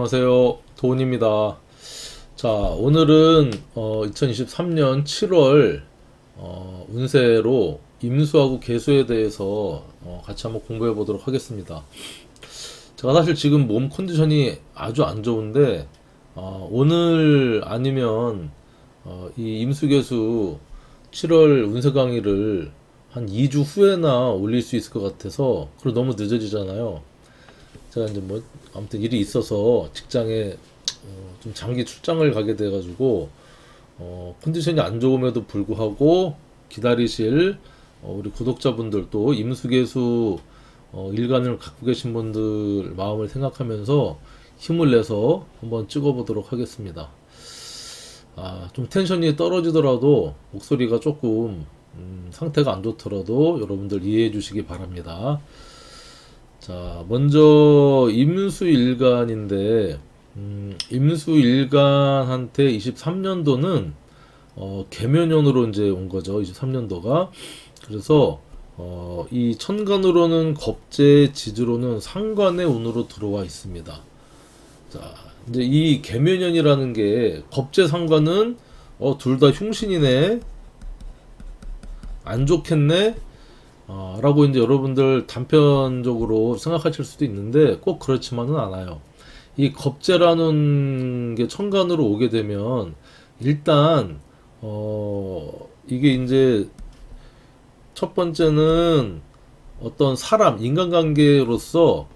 안녕하세요. 도훈입니다. 자, 오늘은 2023년 7월 운세로 임수하고 계수에 대해서 같이 한번 공부해 보도록 하겠습니다. 제가 사실 지금 몸 컨디션이 아주 안 좋은데 오늘 아니면 이 임수계수 7월 운세 강의를 한 2주 후에나 올릴 수 있을 것 같아서, 그리고 너무 늦어지잖아요. 제가 이제 뭐 아무튼 일이 있어서 직장에 좀 장기 출장을 가게 돼가지고 컨디션이 안 좋음에도 불구하고 기다리실 우리 구독자분들도 임수계수 일간을 갖고 계신 분들 마음을 생각하면서 힘을 내서 한번 찍어보도록 하겠습니다. 좀 텐션이 떨어지더라도, 목소리가 조금 상태가 안 좋더라도 여러분들 이해해 주시기 바랍니다. 자, 먼저 임수일간인데, 임수일간한테 23년도는 계묘년으로 이제 온 거죠. 23년도가. 그래서 이 천간으로는 겁재, 지지로는 상관의 운으로 들어와 있습니다. 자, 이제 이 계묘년이라는 게, 겁재 상관은 둘 다 흉신이네, 안 좋겠네, 라고 이제 여러분들 단편적으로 생각하실 수도 있는데 꼭 그렇지만은 않아요. 이 겁재라는 게 천간으로 오게 되면 일단 이게 이제 첫 번째는 어떤 사람, 인간관계로서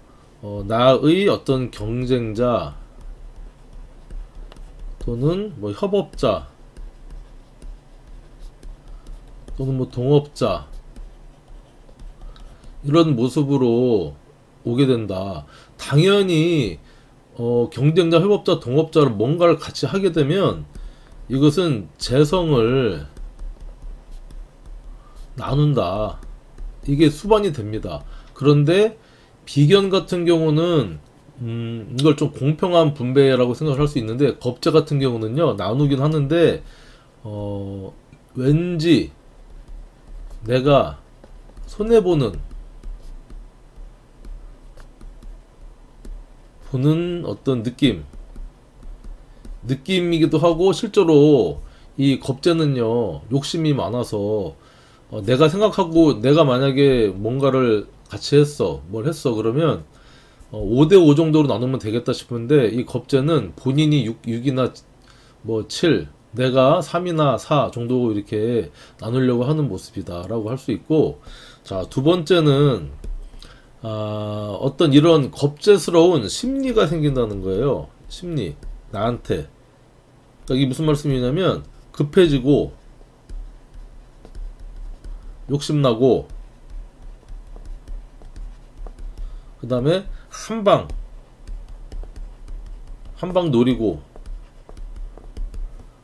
나의 어떤 경쟁자 또는 뭐 협업자 또는 뭐 동업자, 이런 모습으로 오게 된다. 당연히 경쟁자, 협업자, 동업자를 뭔가를 같이 하게 되면 이것은 재성을 나눈다, 이게 수반이 됩니다. 그런데 비견 같은 경우는 이걸 좀 공평한 분배라고 생각을 할 수 있는데, 겁재 같은 경우는요 나누긴 하는데 왠지 내가 손해보는 어떤 느낌이기도 하고, 실제로 이 겁재는요 욕심이 많아서 내가 생각하고, 내가 만약에 뭔가를 같이 했어, 뭘 했어, 그러면 5대5 정도로 나누면 되겠다 싶은데, 이 겁재는 본인이 6이나 뭐 7, 내가 3이나 4 정도 이렇게 나누려고 하는 모습이다 라고 할 수 있고, 자, 두 번째는 어떤 이런 겁재스러운 심리가 생긴다는 거예요. 심리, 나한테. 그러니까 이게 무슨 말씀이냐면, 급해지고 욕심나고, 그 다음에 한방 노리고.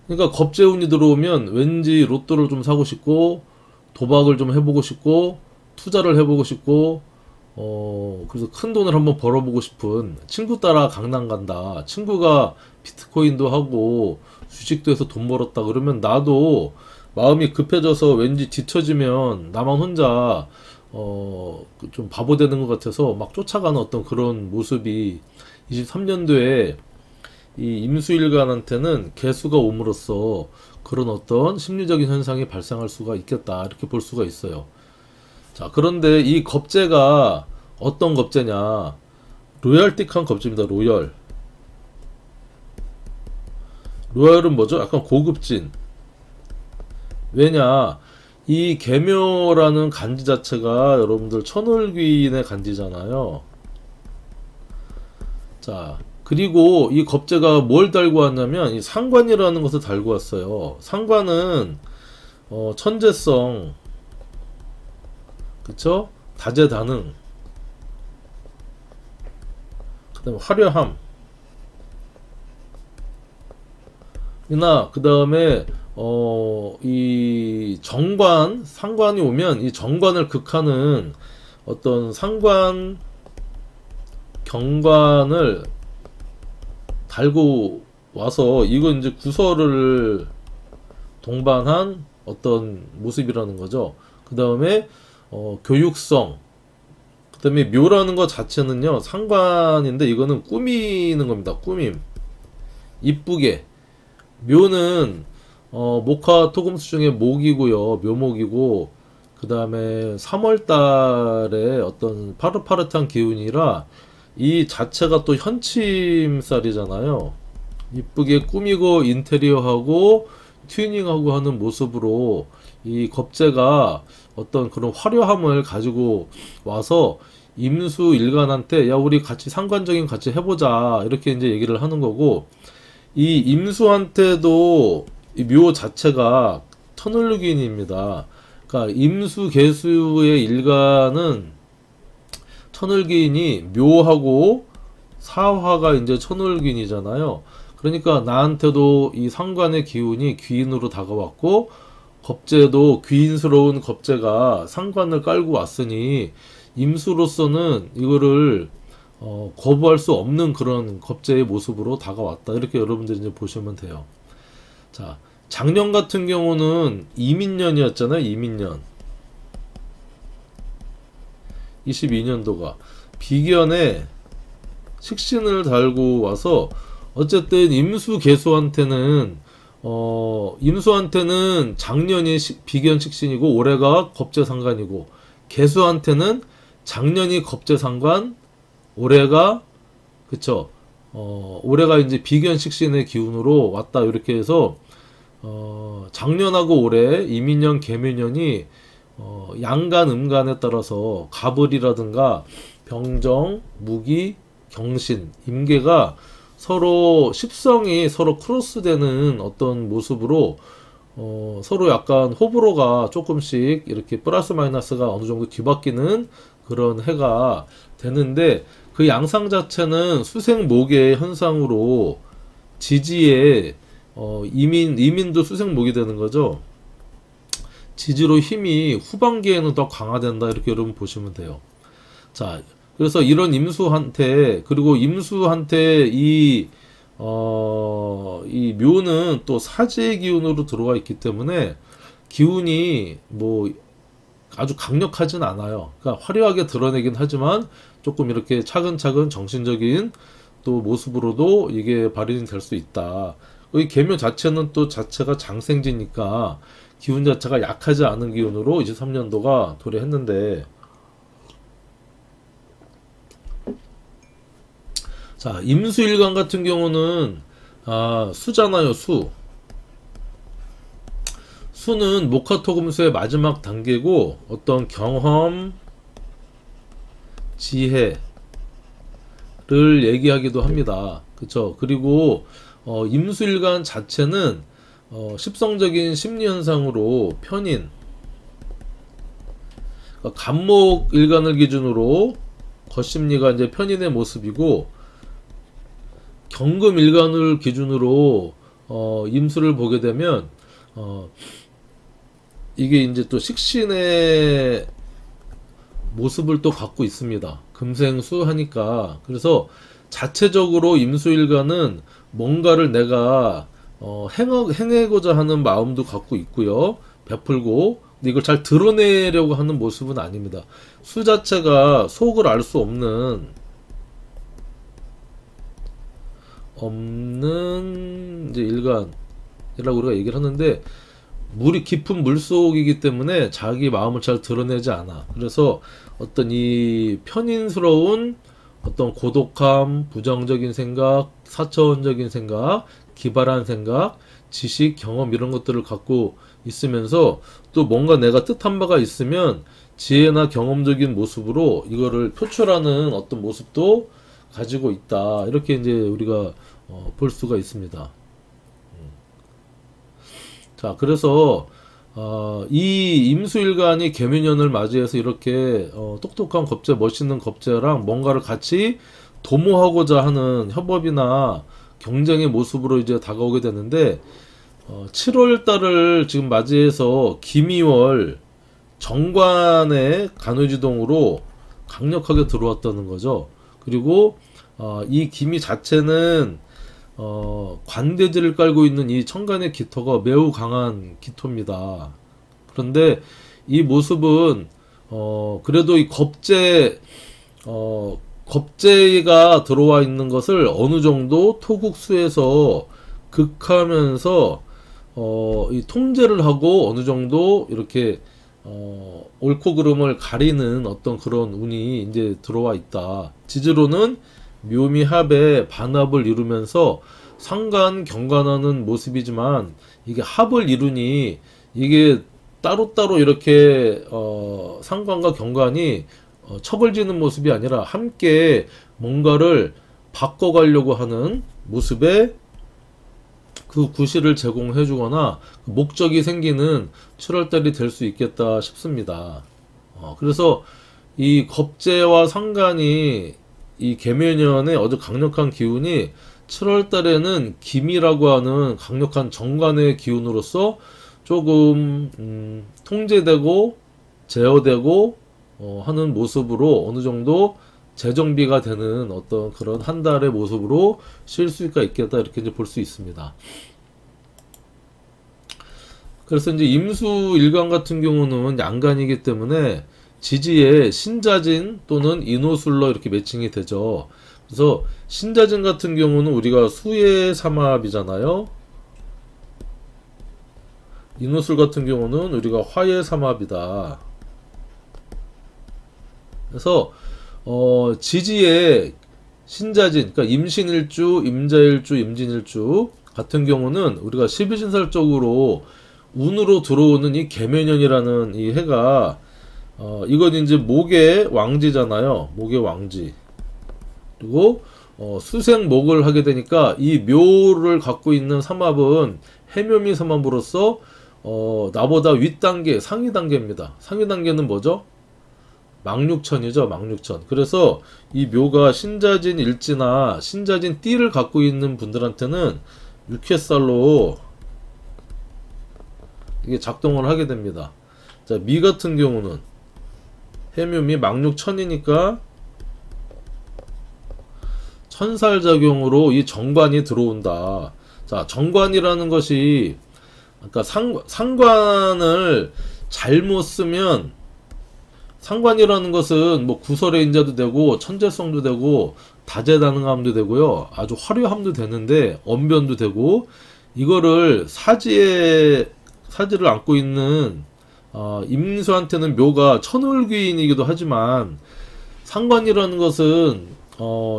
그러니까 겁재운이 들어오면 왠지 로또를 좀 사고 싶고, 도박을 좀 해보고 싶고, 투자를 해보고 싶고, 그래서 큰 돈을 한번 벌어보고 싶은, 친구 따라 강남 간다, 친구가 비트코인도 하고 주식도 해서 돈 벌었다 그러면 나도 마음이 급해져서 왠지 뒤처지면 나만 혼자 좀 바보 되는 것 같아서 막 쫓아가는 어떤 그런 모습이 23년도에 이 임수일간한테는 개수가 옴으로써 그런 어떤 심리적인 현상이 발생할 수가 있겠다, 이렇게 볼 수가 있어요. 자, 그런데 이 겁재가 어떤 겁재냐, 로얄틱한 겁재입니다. 로얄은 뭐죠? 약간 고급진. 왜냐, 이 계묘라는 간지 자체가 여러분들 천을귀인의 간지잖아요. 자, 그리고 이 겁재가 뭘 달고 왔냐면 이 상관이라는 것을 달고 왔어요. 상관은 천재성, 그쵸? 다재다능, 그 다음에 화려함 이나, 그 다음에 이 정관, 상관이 오면 이 정관을 극하는 어떤 상관, 경관을 달고 와서, 이건 이제 구설을 동반한 어떤 모습이라는 거죠. 그 다음에 교육성, 그 그다음에 묘라는 것 자체는요, 상관인데 이거는 꾸미는 겁니다. 꾸밈. 이쁘게. 묘는 목화 토금수 중에 목이고요. 묘목이고, 그 다음에 3월 달에 어떤 파릇파릇한 기운이라 이 자체가 또 현침살이잖아요. 이쁘게 꾸미고 인테리어하고 튜닝하고 하는 모습으로 이 겁재가 어떤 그런 화려함을 가지고 와서 임수 일간한테 야 우리 같이 상관적인 같이 해보자 이렇게 이제 얘기를 하는 거고, 이 임수한테도 이 묘 자체가 천을기인입니다. 그러니까 임수 개수의 일간은 천을기인이 묘하고 사화가 이제 천을기인이잖아요. 그러니까 나한테도 이 상관의 기운이 귀인으로 다가왔고, 겁재도 귀인스러운 겁재가 상관을 깔고 왔으니 임수로서는 이거를 거부할 수 없는 그런 겁재의 모습으로 다가왔다. 이렇게 여러분들이 이제 보시면 돼요. 자, 작년 같은 경우는 이민년이었잖아요. 이민년. 22년도가 비견에 식신을 달고 와서 어쨌든 임수 개수한테는 임수한테는 작년이 비견 식신이고 올해가 겁재상관이고, 개수한테는 작년이 겁재상관, 올해가 그쵸, 올해가 이제 비견 식신의 기운으로 왔다. 이렇게 해서 작년하고 올해 이민년 개묘년이 양간 음간에 따라서 가불이라든가 병정, 무기, 경신, 임계가 서로 십성이 서로 크로스되는 어떤 모습으로 서로 약간 호불호가 조금씩 이렇게 플러스 마이너스가 어느 정도 뒤바뀌는 그런 해가 되는데, 그 양상 자체는 수생목의 현상으로 지지에 이민도 수생목이 되는 거죠. 지지로 힘이 후반기에는 더 강화된다. 이렇게 여러분 보시면 돼요. 자, 그래서 이런 임수한테, 그리고 임수한테 이 묘는 또 사지의 기운으로 들어와 있기 때문에 기운이 뭐 아주 강력하진 않아요. 그러니까 화려하게 드러내긴 하지만 조금 이렇게 차근차근 정신적인 또 모습으로도 이게 발현이 될 수 있다. 이 계묘 자체는 또 자체가 장생지니까 기운 자체가 약하지 않은 기운으로 23년도가 도래했는데, 자, 임수일간 같은 경우는 수잖아요. 수는 목화토금수의 마지막 단계고 어떤 경험, 지혜를 얘기하기도 합니다. 그쵸? 그리고 임수일간 자체는 십성적인 심리현상으로 편인, 그러니까 간목일간을 기준으로 겉심리가 이제 편인의 모습이고, 경금일간을 기준으로 임수를 보게 되면 이게 이제 또 식신의 모습을 또 갖고 있습니다. 금생수 하니까. 그래서 자체적으로 임수일간은 뭔가를 내가 행하고자 하는 마음도 갖고 있고요. 베풀고, 근데 이걸 잘 드러내려고 하는 모습은 아닙니다. 수 자체가 속을 알 수 없는 이제 일간이라고 우리가 얘기를 하는데, 물이 깊은 물속이기 때문에 자기 마음을 잘 드러내지 않아. 그래서 어떤 이 편인스러운 어떤 고독함, 부정적인 생각, 사차원적인 생각, 기발한 생각, 지식, 경험 이런 것들을 갖고 있으면서 또 뭔가 내가 뜻한 바가 있으면 지혜나 경험적인 모습으로 이거를 표출하는 어떤 모습도 가지고 있다. 이렇게 이제 우리가 볼 수가 있습니다. 자, 그래서 이 임수일간이 개묘년을 맞이해서 이렇게 똑똑한 겁재, 멋있는 겁재랑 뭔가를 같이 도모하고자 하는 협업이나 경쟁의 모습으로 이제 다가오게 되는데, 7월 달을 지금 맞이해서 기미월 정관의 간우지동으로 강력하게 들어왔다는 거죠. 그리고 이 기미 자체는 관대지를 깔고 있는 이 천간의 기토가 매우 강한 기토입니다. 그런데 이 모습은 그래도 이 겁재 겁재가 들어와 있는 것을 어느 정도 토국수에서 극하면서 이 통제를 하고 어느 정도 이렇게 옳고 그름을 가리는 어떤 그런 운이 이제 들어와 있다. 지지로는 묘미합의 반합을 이루면서 상관 경관하는 모습이지만 이게 합을 이루니 이게 따로따로 이렇게 상관과 경관이 척을 지는 모습이 아니라 함께 뭔가를 바꿔가려고 하는 모습에 그 구실을 제공해 주거나 목적이 생기는 7월달이 될 수 있겠다 싶습니다. 그래서 이 겁재와 상관이 이 계묘년의 아주 강력한 기운이 7월달에는 김이라고 하는 강력한 정관의 기운으로서 조금 통제되고 제어되고 하는 모습으로 어느 정도 재정비가 되는 어떤 그런 한 달의 모습으로 쉴 수가 있겠다 이렇게 이제 볼 수 있습니다. 그래서 이제 임수 일간 같은 경우는 양간이기 때문에 지지에 신자진 또는 인호술로 이렇게 매칭이 되죠. 그래서 신자진 같은 경우는 우리가 수의 삼합이잖아요. 인호술 같은 경우는 우리가 화의 삼합이다. 그래서 지지에 신자진, 그러니까 임신일주, 임자일주, 임진일주 같은 경우는 우리가 12신살적으로 운으로 들어오는 이 계묘년이라는 이 해가 이건 이제 목의 왕지잖아요. 목의 왕지. 그리고 수생목을 하게 되니까 이 묘를 갖고 있는 삼합은 해묘미 삼합으로서 나보다 윗단계, 상위 단계입니다. 상위 단계는 뭐죠? 망육천이죠. 망육천. 그래서 이 묘가 신자진 일지나 신자진 띠를 갖고 있는 분들한테는 육회살로 이게 작동을 하게 됩니다. 자, 미 같은 경우는 해묘미 망육천이니까 천살작용으로 이 정관이 들어온다. 자, 정관이라는 것이 그러니까 상관을 잘못 쓰면 상관이라는 것은 뭐 구설의 인자도 되고 천재성도 되고 다재다능함도 되고요. 아주 화려함도 되는데 언변도 되고 이거를 사지를 안고 있는 임수한테는 묘가 천을귀인이기도 하지만 상관이라는 것은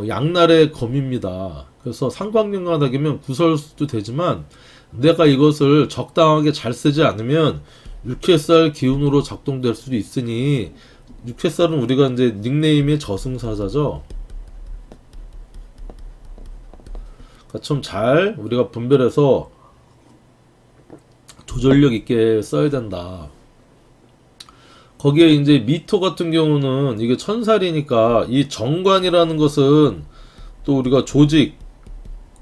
양날의 검입니다. 그래서 상관경관하기면 구설도 되지만 내가 이것을 적당하게 잘 쓰지 않으면 육회살 기운으로 작동될 수도 있으니 육회살은 우리가 이제 닉네임의 저승사자죠. 그러니까 좀 잘 우리가 분별해서 조절력 있게 써야 된다. 거기에 이제 미토 같은 경우는 이게 천살이니까 이 정관이라는 것은 또 우리가 조직,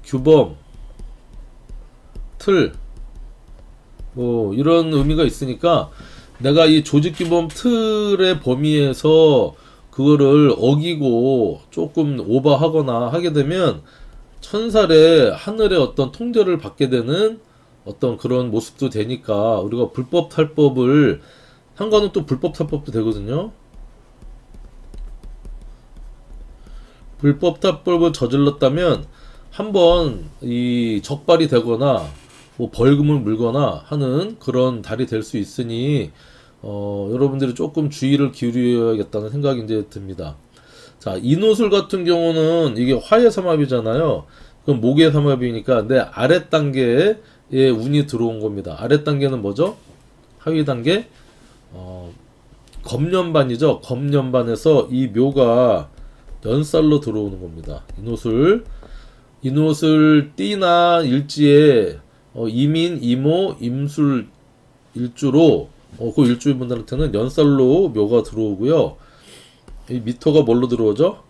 규범, 틀, 뭐 이런 의미가 있으니까 내가 이 조직, 규범, 틀의 범위에서 그거를 어기고 조금 오버하거나 하게 되면 천살의 하늘의 어떤 통제를 받게 되는 어떤 그런 모습도 되니까 우리가 불법 탈법을 상관은 또 불법 탈법도 되거든요. 불법 탈법을 저질렀다면 한번 이 적발이 되거나 뭐 벌금을 물거나 하는 그런 달이 될 수 있으니 여러분들이 조금 주의를 기울여야겠다는 생각이 이제 듭니다. 자, 인호술 같은 경우는 이게 화의 삼합이잖아요. 그럼 목의 삼합이니까 내 아랫 단계에 운이 들어온 겁니다. 아랫 단계는 뭐죠? 하위 단계? 겁년반이죠. 겁년반에서 이 묘가 연살로 들어오는 겁니다. 인호술 띠나 일지에 이민, 이모, 임술 일주로 그 일주일 분들한테는 연살로 묘가 들어오고요. 이 미토가 뭘로 들어오죠?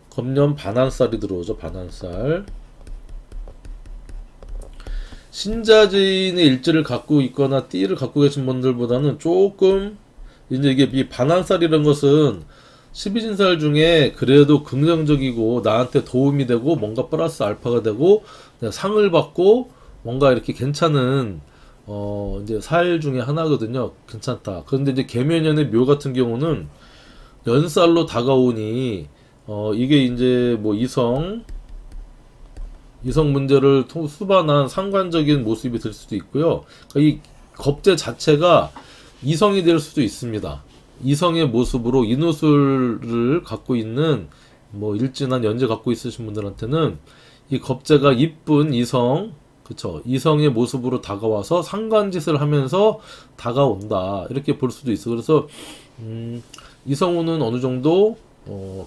겁년 반한살이 들어오죠. 반한살. 신자진의 일지를 갖고 있거나 띠를 갖고 계신 분들보다는 조금 이제 이게 이 반한살이라는 것은 12진살 중에 그래도 긍정적이고 나한테 도움이 되고 뭔가 플러스 알파가 되고 내가 상을 받고 뭔가 이렇게 괜찮은 이제 살 중에 하나거든요. 괜찮다. 그런데 이제 계묘년의 묘 같은 경우는 연살로 다가오니 이게 이제 뭐 이성 문제를 수반한 상관적인 모습이 될 수도 있고요. 그러니까 이 겁재 자체가 이성이 될 수도 있습니다. 이성의 모습으로 인후술을 갖고 있는 뭐 일진한 연재 갖고 있으신 분들한테는 이 겁재가 이쁜 이성, 그쵸, 이성의 모습으로 다가와서 상관짓을 하면서 다가온다, 이렇게 볼 수도 있어. 그래서 이성우는 어느 정도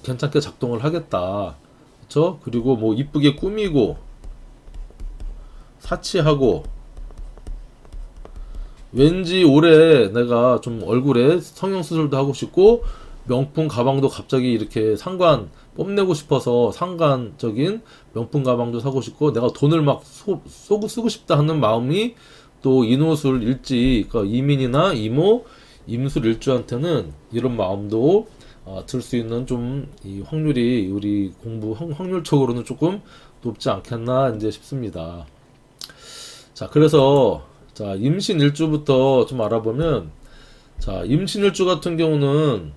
괜찮게 작동을 하겠다, 그쵸. 그리고 뭐 이쁘게 꾸미고 사치하고, 왠지 올해 내가 좀 얼굴에 성형수술도 하고 싶고 명품 가방도 갑자기 이렇게 상관 뽐내고 싶어서 상관적인 명품 가방도 사고 싶고, 내가 돈을 막 쓰고 싶다 하는 마음이 또 인호술 일지, 그러니까 이민이나 이모, 임술 일주한테는 이런 마음도 들 수 있는 좀 이 확률이 우리 공부 확률적으로는 조금 높지 않겠나 이제 싶습니다. 자, 그래서 자, 임신일주부터 좀 알아보면, 자, 임신일주 같은 경우는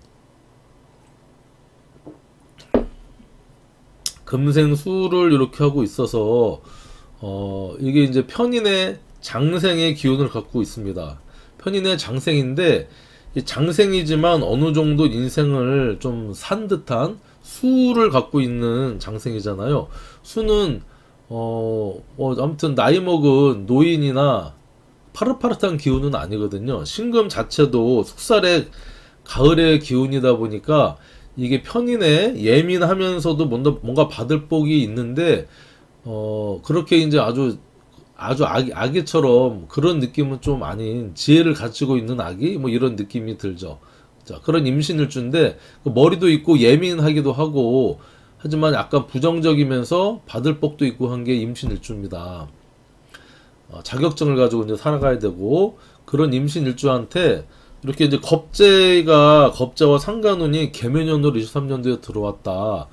금생수를 이렇게 하고 있어서 이게 이제 편인의 장생의 기운을 갖고 있습니다. 편인의 장생인데, 이 장생이지만 어느 정도 인생을 좀 산 듯한 수를 갖고 있는 장생이잖아요. 수는 아무튼 나이 먹은 노인이나 파릇파릇한 기운은 아니거든요. 신금 자체도 숙살의 가을의 기운이다 보니까 이게 편인에 예민하면서도 뭔가 받을 복이 있는데, 그렇게 이제 아주 아기처럼 그런 느낌은 좀 아닌 지혜를 가지고 있는 아기, 뭐 이런 느낌이 들죠. 자, 그런 임신일주인데 머리도 있고 예민하기도 하고, 하지만 약간 부정적이면서 받을 복도 있고 한 게 임신일주입니다. 자격증을 가지고 이제 살아가야 되고, 그런 임신일주한테 이렇게 이제 겁재와 상관운이 계묘년으로 23년도에 들어왔다.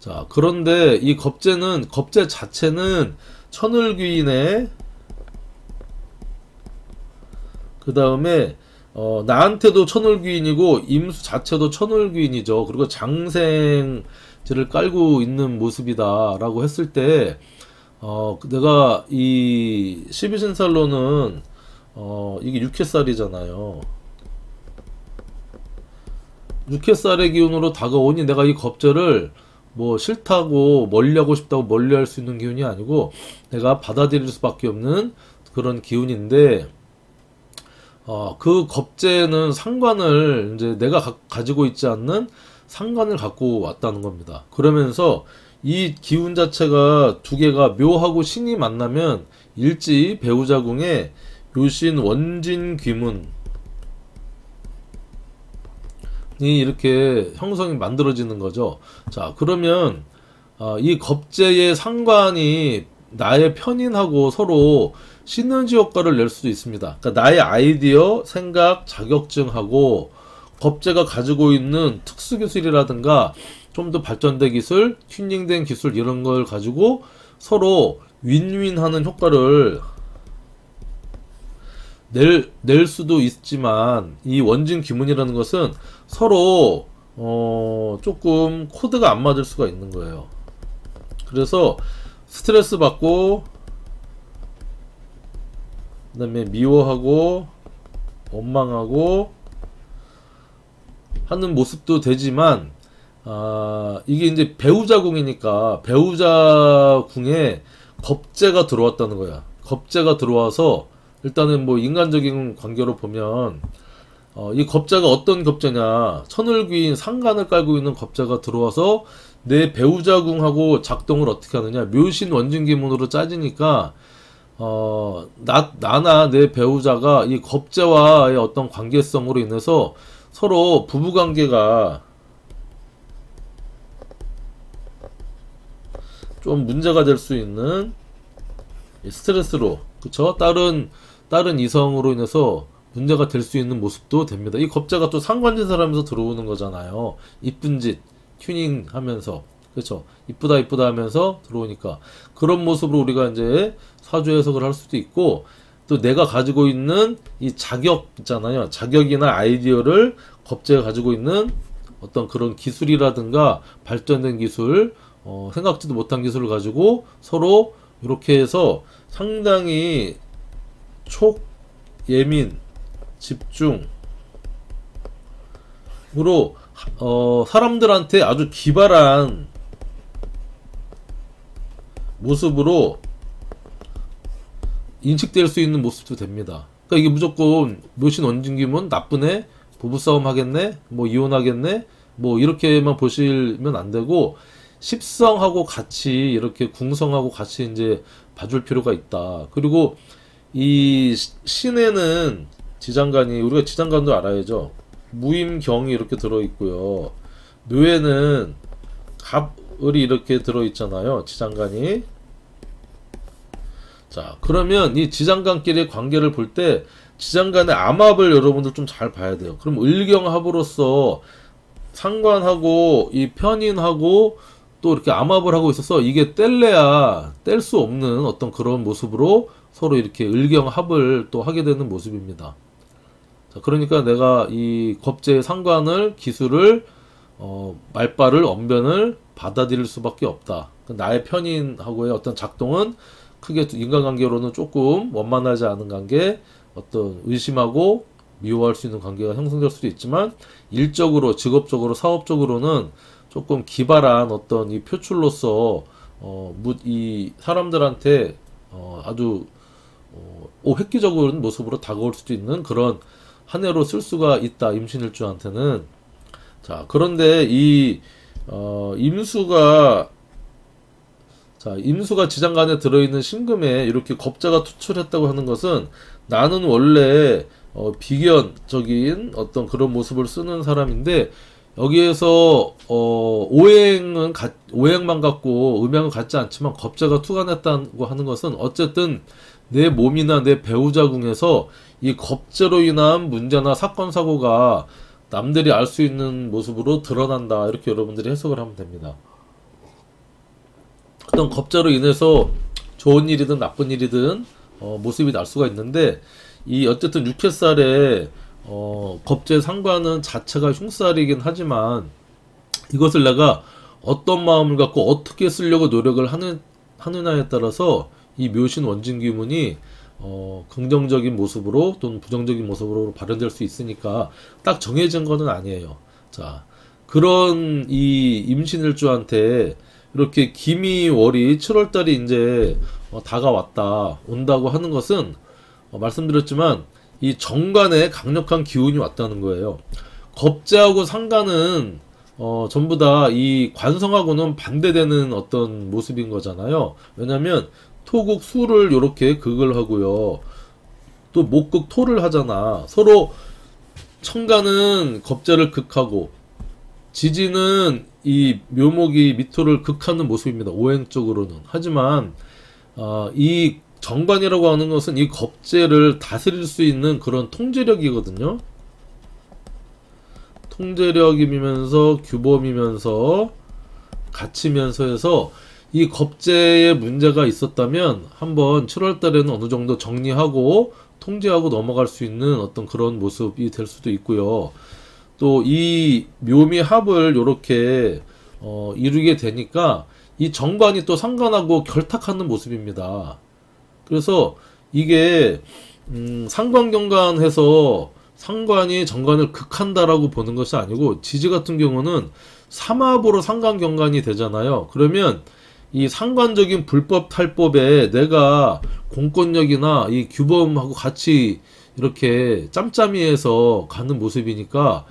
자, 그런데 이 겁재 자체는 천을귀인에, 그 다음에 나한테도 천을귀인이고 임수 자체도 천을귀인이죠. 그리고 장생제를 깔고 있는 모습이다 라고 했을 때, 내가 이 12신살로는 이게 육해살이잖아요. 육해살의 기운으로 다가오니 내가 이 겁재를 뭐 싫다고 멀리하고 싶다고 멀리할 수 있는 기운이 아니고 내가 받아들일 수밖에 없는 그런 기운인데, 그 겁재는 상관을 이제 내가 가지고 있지 않는 상관을 갖고 왔다는 겁니다. 그러면서 이 기운 자체가 두 개가 묘하고 신이 만나면 일지 배우자궁에 묘신 원진 귀문이 이렇게 형성이 만들어지는 거죠. 자, 그러면 이 겁재의 상관이 나의 편인하고 서로 시너지 효과를 낼 수도 있습니다. 그러니까 나의 아이디어, 생각, 자격증하고 겁재가 가지고 있는 특수기술이라든가 좀 더 발전된 기술, 튜닝된 기술, 이런 걸 가지고 서로 윈윈하는 효과를 낼 수도 있지만, 이 원진 귀문이라는 것은 서로 조금 코드가 안 맞을 수가 있는 거예요. 그래서 스트레스 받고, 그 다음에 미워하고 원망하고 하는 모습도 되지만, 이게 이제 배우자궁이니까 배우자궁에 겁재가 들어왔다는 거야. 겁재가 들어와서 일단은 뭐 인간적인 관계로 보면 이 겁재가 어떤 겁재냐, 천을귀인 상관을 깔고 있는 겁재가 들어와서 내 배우자궁하고 작동을 어떻게 하느냐, 묘신 원진기문으로 짜지니까 나나 내 배우자가 이 겁재와의 어떤 관계성으로 인해서 서로 부부관계가 좀 문제가 될 수 있는 스트레스로, 그쵸? 다른 이성으로 인해서 문제가 될 수 있는 모습도 됩니다. 이 겁재가 또 상관짓을 하면서 들어오는 거잖아요. 이쁜 짓, 튜닝 하면서, 그쵸? 이쁘다 하면서 들어오니까 그런 모습으로 우리가 이제 사주 해석을 할 수도 있고, 또 내가 가지고 있는 이 자격 있잖아요. 자격이나 아이디어를 겁재가 가지고 있는 어떤 그런 기술이라든가 발전된 기술, 생각지도 못한 기술을 가지고 서로 이렇게 해서 상당히 예민, 집중으로 사람들한테 아주 기발한 모습으로 인식될 수 있는 모습도 됩니다. 그러니까 이게 무조건 묘신 원진기문 나쁘네, 부부싸움 하겠네, 뭐 이혼하겠네, 뭐 이렇게만 보시면 안 되고 십성하고 같이 이렇게 궁성하고 같이 이제 봐줄 필요가 있다. 그리고 이 신에는 지장간이, 우리가 지장간도 알아야죠. 무임경이 이렇게 들어있고요. 묘에는 갑을이 이렇게 들어있잖아요. 지장간이. 자, 그러면 이 지장간끼리의 관계를 볼 때 지장간의 암합을 여러분들 좀 잘 봐야 돼요. 그럼 을경합으로서 상관하고 이 편인하고 또 이렇게 암합을 하고 있어서 이게 뗄래야 뗄 수 없는 어떤 그런 모습으로 서로 이렇게 을경합을 또 하게 되는 모습입니다. 자, 그러니까 내가 이 겁재의 상관을, 기술을, 말발을, 언변을 받아들일 수밖에 없다. 나의 편인하고의 어떤 작동은 크게 인간관계로는 조금 원만하지 않은 관계, 어떤 의심하고 미워할 수 있는 관계가 형성될 수도 있지만, 일적으로, 직업적으로, 사업적으로는 조금 기발한 어떤 이 표출로서, 이 사람들한테, 아주, 획기적인 모습으로 다가올 수도 있는 그런 한 해로 쓸 수가 있다, 임신일주한테는. 자, 그런데 임수가 지장간에 들어있는 신금에 이렇게 겁자가 투출했다고 하는 것은, 나는 원래 비견적인 어떤 그런 모습을 쓰는 사람인데, 여기에서 오행만 갖고 음양은 갖지 않지만 겁자가 투간했다고 하는 것은 어쨌든 내 몸이나 내 배우자궁에서 이 겁재로 인한 문제나 사건 사고가 남들이 알 수 있는 모습으로 드러난다, 이렇게 여러분들이 해석을 하면 됩니다. 어떤 겁재로 인해서 좋은 일이든 나쁜 일이든 모습이 날 수가 있는데, 이 어쨌든 육해살에 겁재 상관은 자체가 흉살이긴 하지만 이것을 내가 어떤 마음을 갖고 어떻게 쓰려고 노력을 하느냐에 따라서 이 묘신 원진기문이 긍정적인 모습으로 또는 부정적인 모습으로 발현될 수 있으니까 딱 정해진 거는 아니에요. 자, 그런 이 임신일주한테 이렇게 기미월이 7월달이 이제 온다고 하는 것은, 말씀드렸지만 이 정관에 강력한 기운이 왔다는 거예요. 겁재하고 상관은 전부 다 이 관성하고는 반대되는 어떤 모습인 거잖아요. 왜냐면 토국 수를 요렇게 극을 하고요, 또 목극 토를 하잖아. 서로 천간은 겁재를 극하고 지지는 이 묘목이 미토를 극하는 모습입니다, 오행적으로는. 하지만 이 정관이라고 하는 것은 이 겁재를 다스릴 수 있는 그런 통제력이거든요. 통제력이면서 규범이면서 가치면서 해서 이 겁재에 문제가 있었다면 한번 7월 달에는 어느 정도 정리하고 통제하고 넘어갈 수 있는 어떤 그런 모습이 될 수도 있고요. 또 이 묘미 합을 요렇게 이루게 되니까 이 정관이 또 상관하고 결탁하는 모습입니다. 그래서 이게 상관경관해서 상관이 정관을 극한다라고 보는 것이 아니고, 지지 같은 경우는 삼합으로 상관경관이 되잖아요. 그러면 이 상관적인 불법 탈법에 내가 공권력이나 이 규범하고 같이 이렇게 짬짬이해서 가는 모습이니까,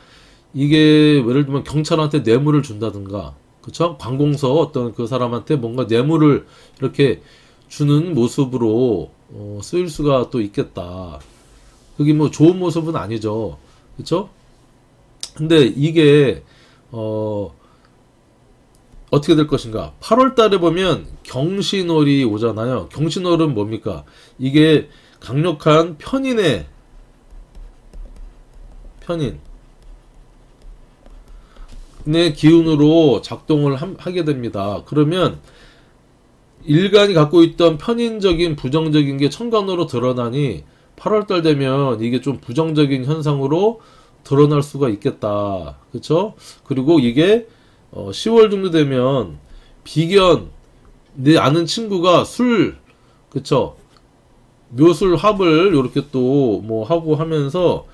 이게 예를 들면 경찰한테 뇌물을 준다든가, 그쵸? 관공서 어떤 그 사람한테 뭔가 뇌물을 이렇게 주는 모습으로 쓰일 수가 또 있겠다. 그게 뭐 좋은 모습은 아니죠, 그쵸? 근데 이게 어떻게 될 것인가? 8월 달에 보면 경신월이 오잖아요. 경신월은 뭡니까? 이게 강력한 편인의 기운으로 작동을 하게 됩니다. 그러면 일간이 갖고 있던 편인적인 부정적인 게 천간으로 드러나니 8월달 되면 이게 좀 부정적인 현상으로 드러날 수가 있겠다. 그쵸? 그리고 이게 10월 정도 되면 비견, 내 아는 친구가 술, 그쵸? 묘술 합을 이렇게 또 뭐 하고 하면서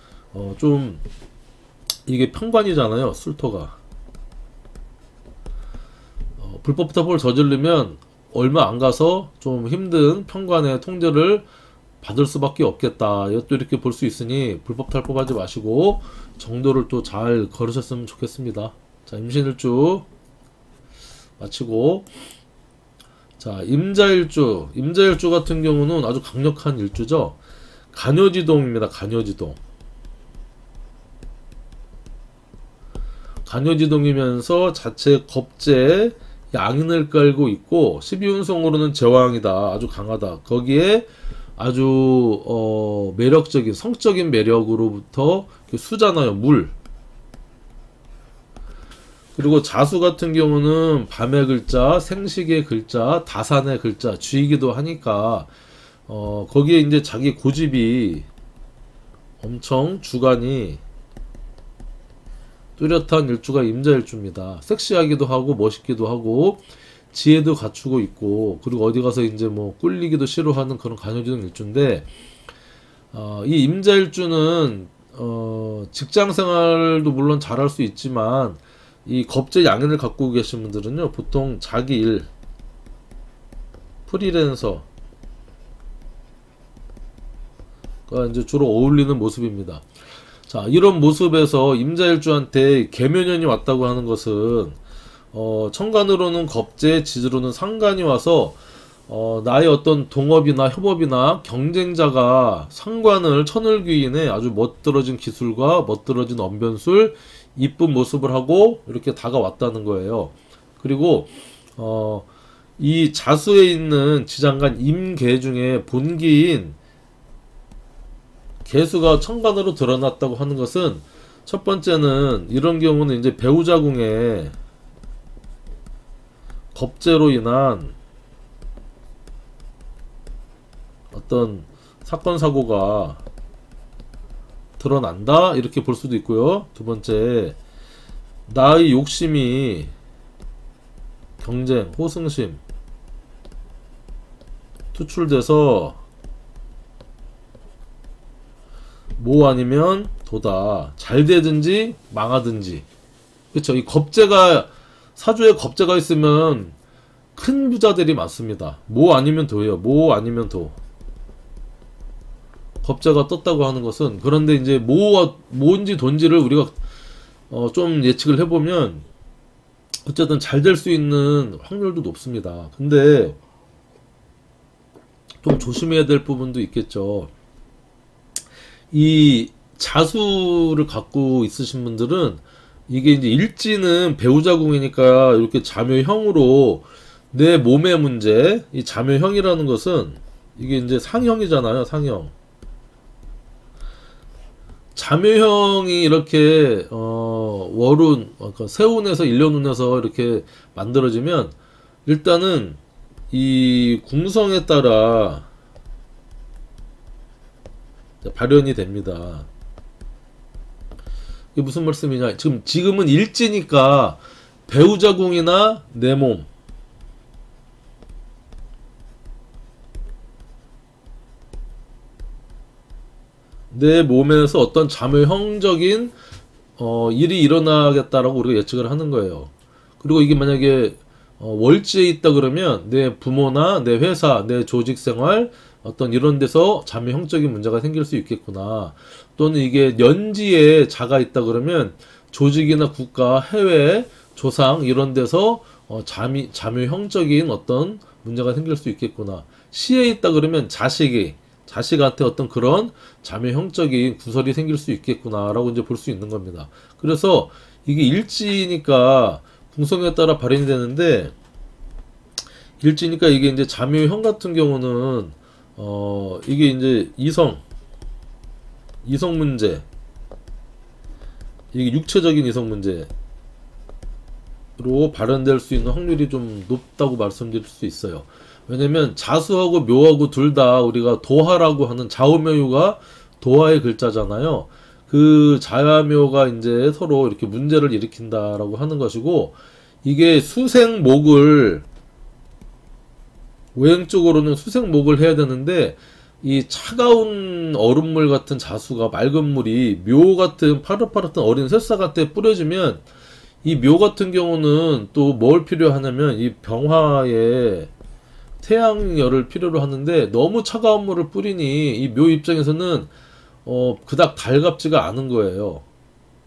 좀 이게 편관이잖아요. 술토가 불법 타법을 저지르면 얼마 안 가서 좀 힘든 편관의 통제를 받을 수밖에 없겠다. 이것도 이렇게 볼 수 있으니 불법 탈법하지 마시고 정도를 또 잘 걸으셨으면 좋겠습니다. 자, 임신일주 마치고, 자, 임자일주. 임자일주 같은 경우는 아주 강력한 일주죠. 간요지동입니다. 간요지동. 간요지동이면서 자체 겁재 양인을 깔고 있고 12운성으로는 제왕이다. 아주 강하다. 거기에 아주 매력적인 성적인 매력으로부터 수잖아요. 물. 그리고 자수 같은 경우는 밤의 글자, 생식의 글자, 다산의 글자, 쥐이기도 하니까 거기에 이제 자기 고집이 엄청 주관이 뚜렷한 일주가 임자일주입니다. 섹시하기도 하고 멋있기도 하고 지혜도 갖추고 있고, 그리고 어디 가서 이제 뭐 꿀리기도 싫어하는 그런 간요지동 일주인데, 이 임자일주는 직장 생활도 물론 잘할 수 있지만 이 겁재 양인을 갖고 계신 분들은요, 보통 자기 일, 프리랜서가 이제 주로 어울리는 모습입니다. 자, 이런 모습에서 임자일주한테 계묘년이 왔다고 하는 것은 천간으로는 겁재, 지지로는 상간이 와서 나의 어떤 동업이나 협업이나 경쟁자가 상관을 천을귀인에 아주 멋들어진 기술과 멋들어진 언변술, 이쁜 모습을 하고 이렇게 다가왔다는 거예요. 그리고 이 자수에 있는 지장간 임계 중에 본기인 개수가 천간으로 드러났다고 하는 것은, 첫 번째는 이런 경우는 이제 배우자궁에 겁재로 인한 어떤 사건 사고가 드러난다, 이렇게 볼 수도 있고요. 두 번째, 나의 욕심이 경쟁, 호승심 투출돼서 모 아니면 도다, 잘 되든지 망하든지. 그쵸? 이 겁재가, 사주에 겁재가 있으면 큰 부자들이 많습니다. 모 아니면 도예요. 모 아니면 도. 겁재가 떴다고 하는 것은, 그런데 이제 뭔지 돈지를 우리가 좀 예측을 해보면 어쨌든 잘 될 수 있는 확률도 높습니다. 근데 좀 조심해야 될 부분도 있겠죠. 이 자수를 갖고 있으신 분들은 이게 이제 일지는 배우자궁이니까 이렇게 자묘형으로 내 몸의 문제, 이 자묘형이라는 것은 이게 이제 상형이잖아요. 상형. 자묘형이 이렇게 월운, 그러니까 세운에서 일련운에서 이렇게 만들어지면 일단은 이 궁성에 따라 발현이 됩니다. 이게 무슨 말씀이냐? 지금은 일지니까 배우자궁이나 내 몸, 내 몸에서 어떤 자묘형적인 일이 일어나겠다라고 우리가 예측을 하는 거예요. 그리고 이게 만약에 월지에 있다 그러면 내 부모나 내 회사, 내 조직생활 어떤 이런 데서 자묘형적인 문제가 생길 수 있겠구나. 또는 이게 연지에 자가 있다 그러면 조직이나 국가, 해외, 조상 이런 데서 자묘형적인 어떤 문제가 생길 수 있겠구나. 시에 있다 그러면 자식한테 어떤 그런 자묘형적인 구설이 생길 수 있겠구나 라고 이제 볼 수 있는 겁니다. 그래서 이게 일지니까 궁성에 따라 발현이 되는데, 일지니까 이게 이제 자묘형 같은 경우는 이게 이제 이성 문제, 이게 육체적인 이성 문제로 발현될 수 있는 확률이 좀 높다고 말씀드릴 수 있어요. 왜냐면 자수하고 묘하고 둘 다 우리가 도화라고 하는, 자오묘유가 도화의 글자잖아요. 그 자묘가 이제 서로 이렇게 문제를 일으킨다라고 하는 것이고, 이게 수생목을 오행적으로는 수생목을 해야 되는데, 이 차가운 얼음물 같은 자수가 맑은 물이 묘 같은 파릇파릇한 어린 새싹한테 뿌려지면, 이 묘 같은 경우는 또 뭘 필요하냐면 이 병화에 태양열을 필요로 하는데, 너무 차가운 물을 뿌리니 이 묘 입장에서는 그닥 달갑지가 않은 거예요.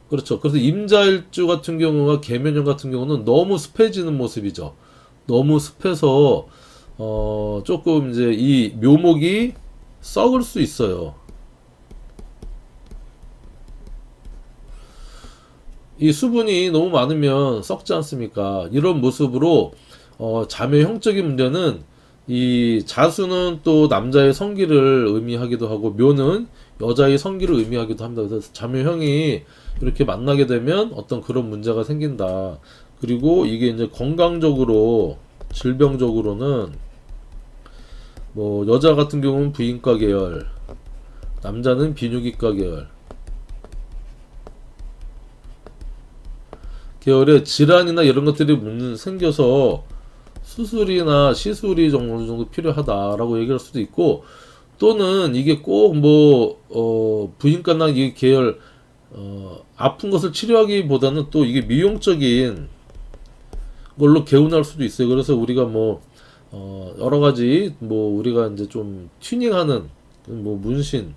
그렇죠. 그래서 임자일주 같은 경우와 계면년 같은 경우는 너무 습해지는 모습이죠. 너무 습해서 조금 이제 이 묘목이 썩을 수 있어요. 이 수분이 너무 많으면 썩지 않습니까? 이런 모습으로 자매 형적인 문제는, 이 자수는 또 남자의 성기를 의미하기도 하고 묘는 여자의 성기를 의미하기도 합니다. 그래서 자매형이 이렇게 만나게 되면 어떤 그런 문제가 생긴다. 그리고 이게 이제 건강적으로, 질병적으로는 뭐 여자 같은 경우는 부인과 계열, 남자는 비뇨기과 계열의 질환이나 이런 것들이 생겨서 수술이나 시술이 어느 정도 필요하다라고 얘기할 수도 있고, 또는 이게 꼭 부인과나 이 계열 아픈 것을 치료하기보다는 또 이게 미용적인 걸로 개운할 수도 있어요. 그래서 우리가 여러 가지 우리가 이제 좀 튜닝하는 문신,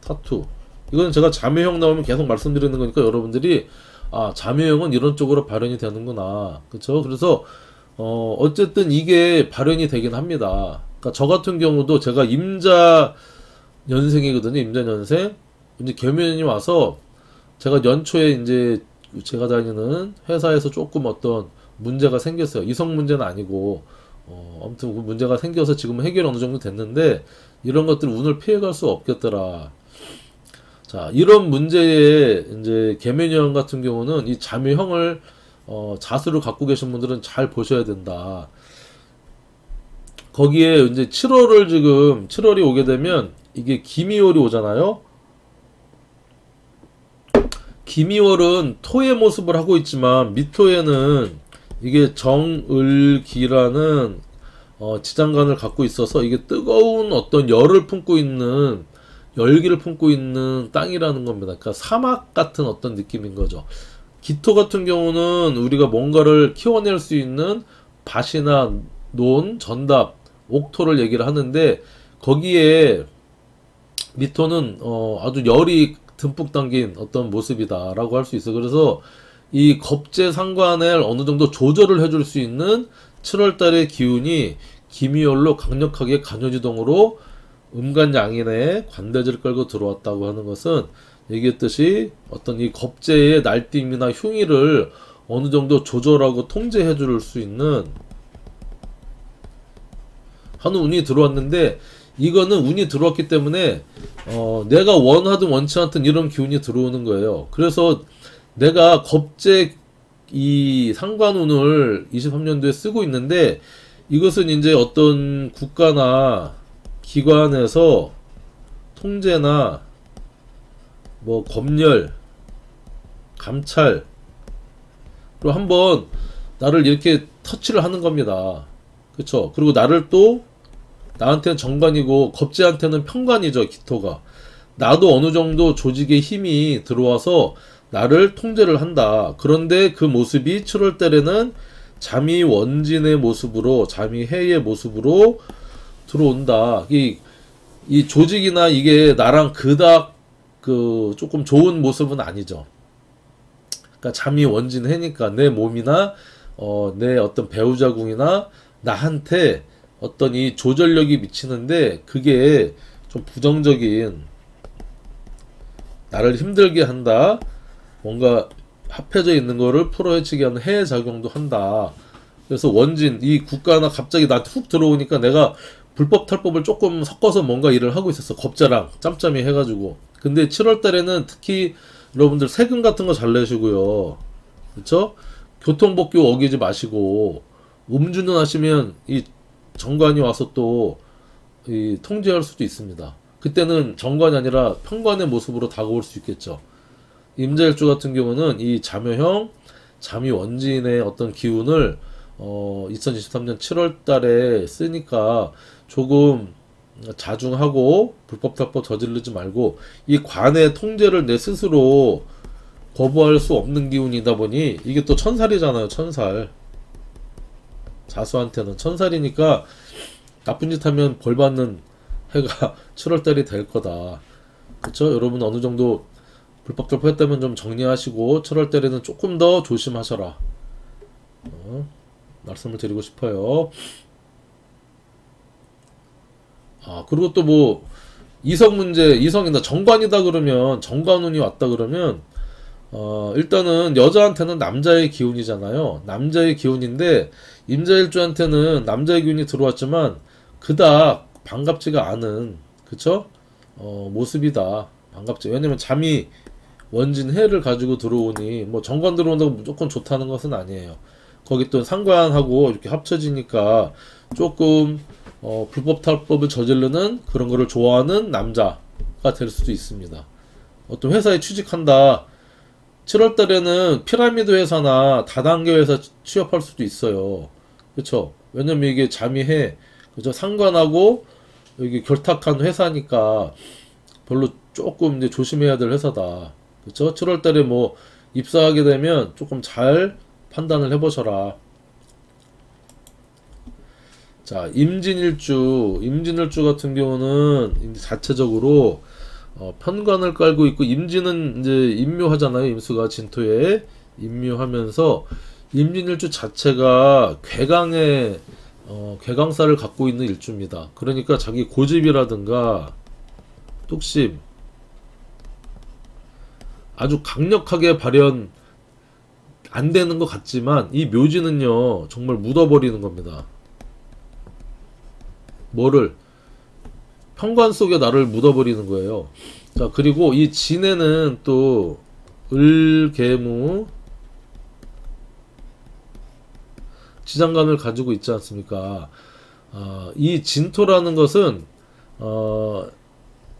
타투, 이거는 제가 자매형 나오면 계속 말씀드리는 거니까 여러분들이 자매형은 이런 쪽으로 발현이 되는구나. 그쵸? 그래서 어쨌든 이게 발현이 되긴 합니다. 그러니까 저 같은 경우도 제가 임자 년생이거든요. 임자 년생. 이제 계면이 와서 제가 연초에 이제 제가 다니는 회사에서 조금 어떤 문제가 생겼어요. 이성 문제는 아니고 아무튼 그 문제가 생겨서 지금 해결이 어느 정도 됐는데, 이런 것들 운을 피해갈 수 없겠더라. 자, 이런 문제에 이제 계면형 같은 경우는 이 자매형을 자수를 갖고 계신 분들은 잘 보셔야 된다. 거기에 이제 7월이 오게 되면 이게 기미월이 오잖아요. 기미월은 토의 모습을 하고 있지만 미토에는 이게 정을기라는 지장간을 갖고 있어서 이게 뜨거운 어떤 열기를 품고 있는 땅이라는 겁니다. 그러니까 사막 같은 어떤 느낌인 거죠. 기토 같은 경우는 우리가 뭔가를 키워낼 수 있는 밭이나 논, 전답, 옥토를 얘기를 하는데, 거기에 미토는 아주 열이 듬뿍 담긴 어떤 모습이다라고 할 수 있어요. 그래서 이 겁재 상관을 어느 정도 조절을 해줄 수 있는 7월달의 기운이 기미월로 강력하게 간요지동으로 음간양인의 관대지를 끌고 들어왔다고 하는 것은, 얘기했듯이 어떤 이 겁재의 날뛰임이나 흉의를 어느 정도 조절하고 통제해 줄 수 있는 하는 운이 들어왔는데, 이거는 운이 들어왔기 때문에 내가 원하든 원치 않든 이런 기운이 들어오는 거예요. 그래서 내가 겁재 이 상관운을 23년도에 쓰고 있는데, 이것은 이제 어떤 국가나 기관에서 통제나 검열, 감찰로 한번 나를 이렇게 터치를 하는 겁니다. 그쵸? 그리고 나한테는 정관이고 겁재한테는 편관이죠. 기토가. 나도 어느 정도 조직의 힘이 들어와서 나를 통제를 한다. 그런데 그 모습이 7월 달에는 잠이 원진의 모습으로, 잠이 해의 모습으로 들어온다. 이 조직이나 이게 나랑 그닥 조금 좋은 모습은 아니죠. 그러니까 잠이 원진 해니까 내 몸이나 내 어떤 배우자궁이나 나한테 어떤 이 조절력이 미치는데, 그게 좀 부정적인, 나를 힘들게 한다, 뭔가 합해져 있는 거를 풀어헤치게 하는 해의 작용도 한다. 그래서 원진, 이 국가나 갑자기 나한테 훅 들어오니까 내가 불법 탈법을 조금 섞어서 뭔가 일을 하고 있었어. 겁자랑 짬짬이 해가지고. 근데 7월 달에는 특히 여러분들 세금 같은 거 잘 내시고요. 그쵸? 교통법규 어기지 마시고, 음주는 하시면 이 정관이 와서 또 통제할 수도 있습니다. 그때는 정관이 아니라 편관의 모습으로 다가올 수 있겠죠. 임자일주 같은 경우는 이 자묘형, 자미 원진의 어떤 기운을 2023년 7월 달에 쓰니까 조금 자중하고 불법 탈법 저지르지 말고 이 관의 통제를 내 스스로 거부할 수 없는 기운이다 보니 이게 또 천살이잖아요. 천살. 자수한테는 천살이니까 나쁜 짓 하면 벌 받는 해가 7월 달이 될 거다. 그쵸? 여러분 어느 정도 불법 탈법했다면 좀 정리하시고 7월 달에는 조금 더 조심하셔라. 말씀을 드리고 싶어요. 그리고 또 뭐 이성 문제, 이성이다 정관이다 그러면 정관운이 왔다 그러면 일단은 여자한테는 남자의 기운이잖아요. 남자의 기운인데 임자일주한테는 남자의 기운이 들어왔지만 그닥 반갑지가 않은 그쵸? 모습이다. 반갑지. 왜냐면 잠이 원진 해를 가지고 들어오니 뭐 정관 들어온다고 무조건 좋다는 것은 아니에요. 거기 또 상관하고 이렇게 합쳐지니까 조금 불법 탈법을 저지르는 그런 거를 좋아하는 남자가 될 수도 있습니다. 어떤 회사에 취직한다. 7월 달에는 피라미드 회사나 다단계 회사 취업할 수도 있어요. 그쵸? 왜냐면 이게 잠이해. 그죠? 상관하고 여기 결탁한 회사니까 별로 조금 이제 조심해야 될 회사다. 그쵸? 7월 달에 뭐 입사하게 되면 조금 잘 판단을 해보셔라. 자, 임진일주 같은 경우는 자체적으로 편관을 깔고 있고 임진은 이제 임묘하잖아요. 임수가 진토에 임묘하면서 임진일주 자체가 괴강의 괴강사를 갖고 있는 일주입니다. 그러니까 자기 고집이라든가 뚝심 아주 강력하게 발현 안 되는 것 같지만 이 묘지는요 정말 묻어버리는 겁니다. 뭐를 편관 속에 나를 묻어버리는 거예요. 자, 그리고 이 진에는 또 을계무 지장간을 가지고 있지 않습니까? 이 진토라는 것은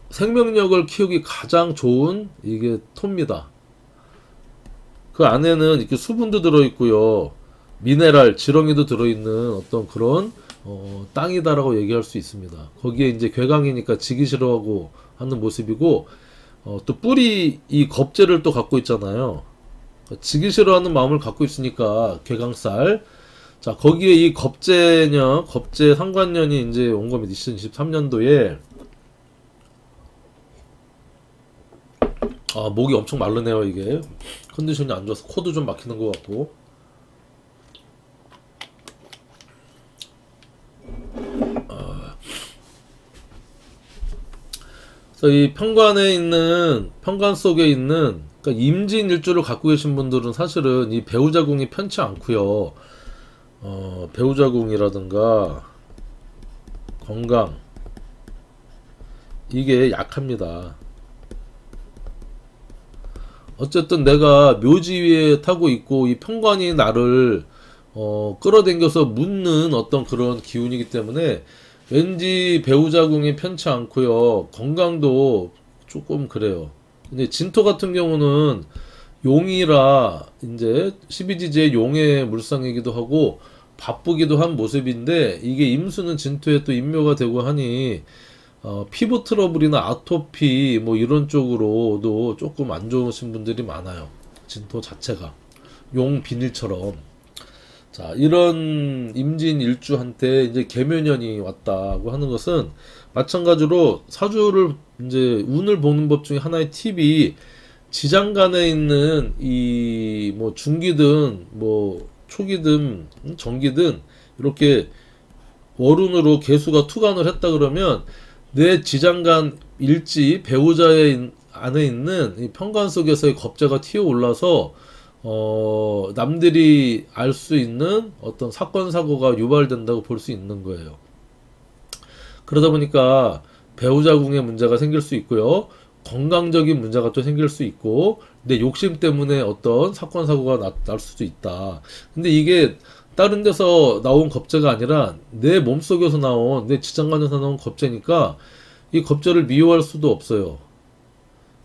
생명력을 키우기 가장 좋은 이게 토입니다. 그 안에는 이렇게 수분도 들어있고요, 미네랄, 지렁이도 들어있는 어떤 그런 땅이다라고 얘기할 수 있습니다. 거기에 이제 괴강이니까 지기 싫어하고 하는 모습이고, 또 뿔이 이 겁재를 또 갖고 있잖아요. 지기 싫어하는 마음을 갖고 있으니까 괴강살. 자, 거기에 이 겁재년, 겁재 상관년이 이제 온 겁니다. 2023년도에. 목이 엄청 마르네요, 이게. 컨디션이 안 좋아서 코도 좀 막히는 것 같고. 그래서 이 편관에 있는, 편관 속에 있는, 그러니까 임진일주를 갖고 계신 분들은 사실은 이 배우자궁이 편치 않고요. 배우자궁이라든가 건강 이게 약합니다. 어쨌든 내가 묘지 위에 타고 있고 이 편관이 나를 끌어당겨서 묻는 어떤 그런 기운이기 때문에 왠지 배우자궁이 편치 않고요. 건강도 조금 그래요. 근데 진토 같은 경우는 용이라 이제 12지지의 용의 물상이기도 하고 바쁘기도 한 모습인데, 이게 임수는 진토에 또 임묘가 되고 하니 피부 트러블이나 아토피 뭐 이런 쪽으로도 조금 안 좋으신 분들이 많아요. 진토 자체가 용 비닐처럼. 자, 이런 임진일주한테 이제 계묘년이 왔다고 하는 것은 마찬가지로 사주를 이제 운을 보는 법 중에 하나의 팁이 지장간에 있는 이 뭐 중기든 뭐 초기든 정기든 이렇게 월운으로 개수가 투간을 했다 그러면 내 지장간 일지 배우자의 안에 있는 이 편관 속에서의 겁재가 튀어 올라서 남들이 알 수 있는 어떤 사건 사고가 유발된다고 볼 수 있는 거예요. 그러다 보니까 배우자궁에 문제가 생길 수 있고요, 건강적인 문제가 또 생길 수 있고, 내 욕심 때문에 어떤 사건 사고가 날 수도 있다. 근데 이게 다른 데서 나온 겁재가 아니라 내 몸속에서 나온, 내 지장간에서 나온 겁재니까 이 겁재를 미워할 수도 없어요.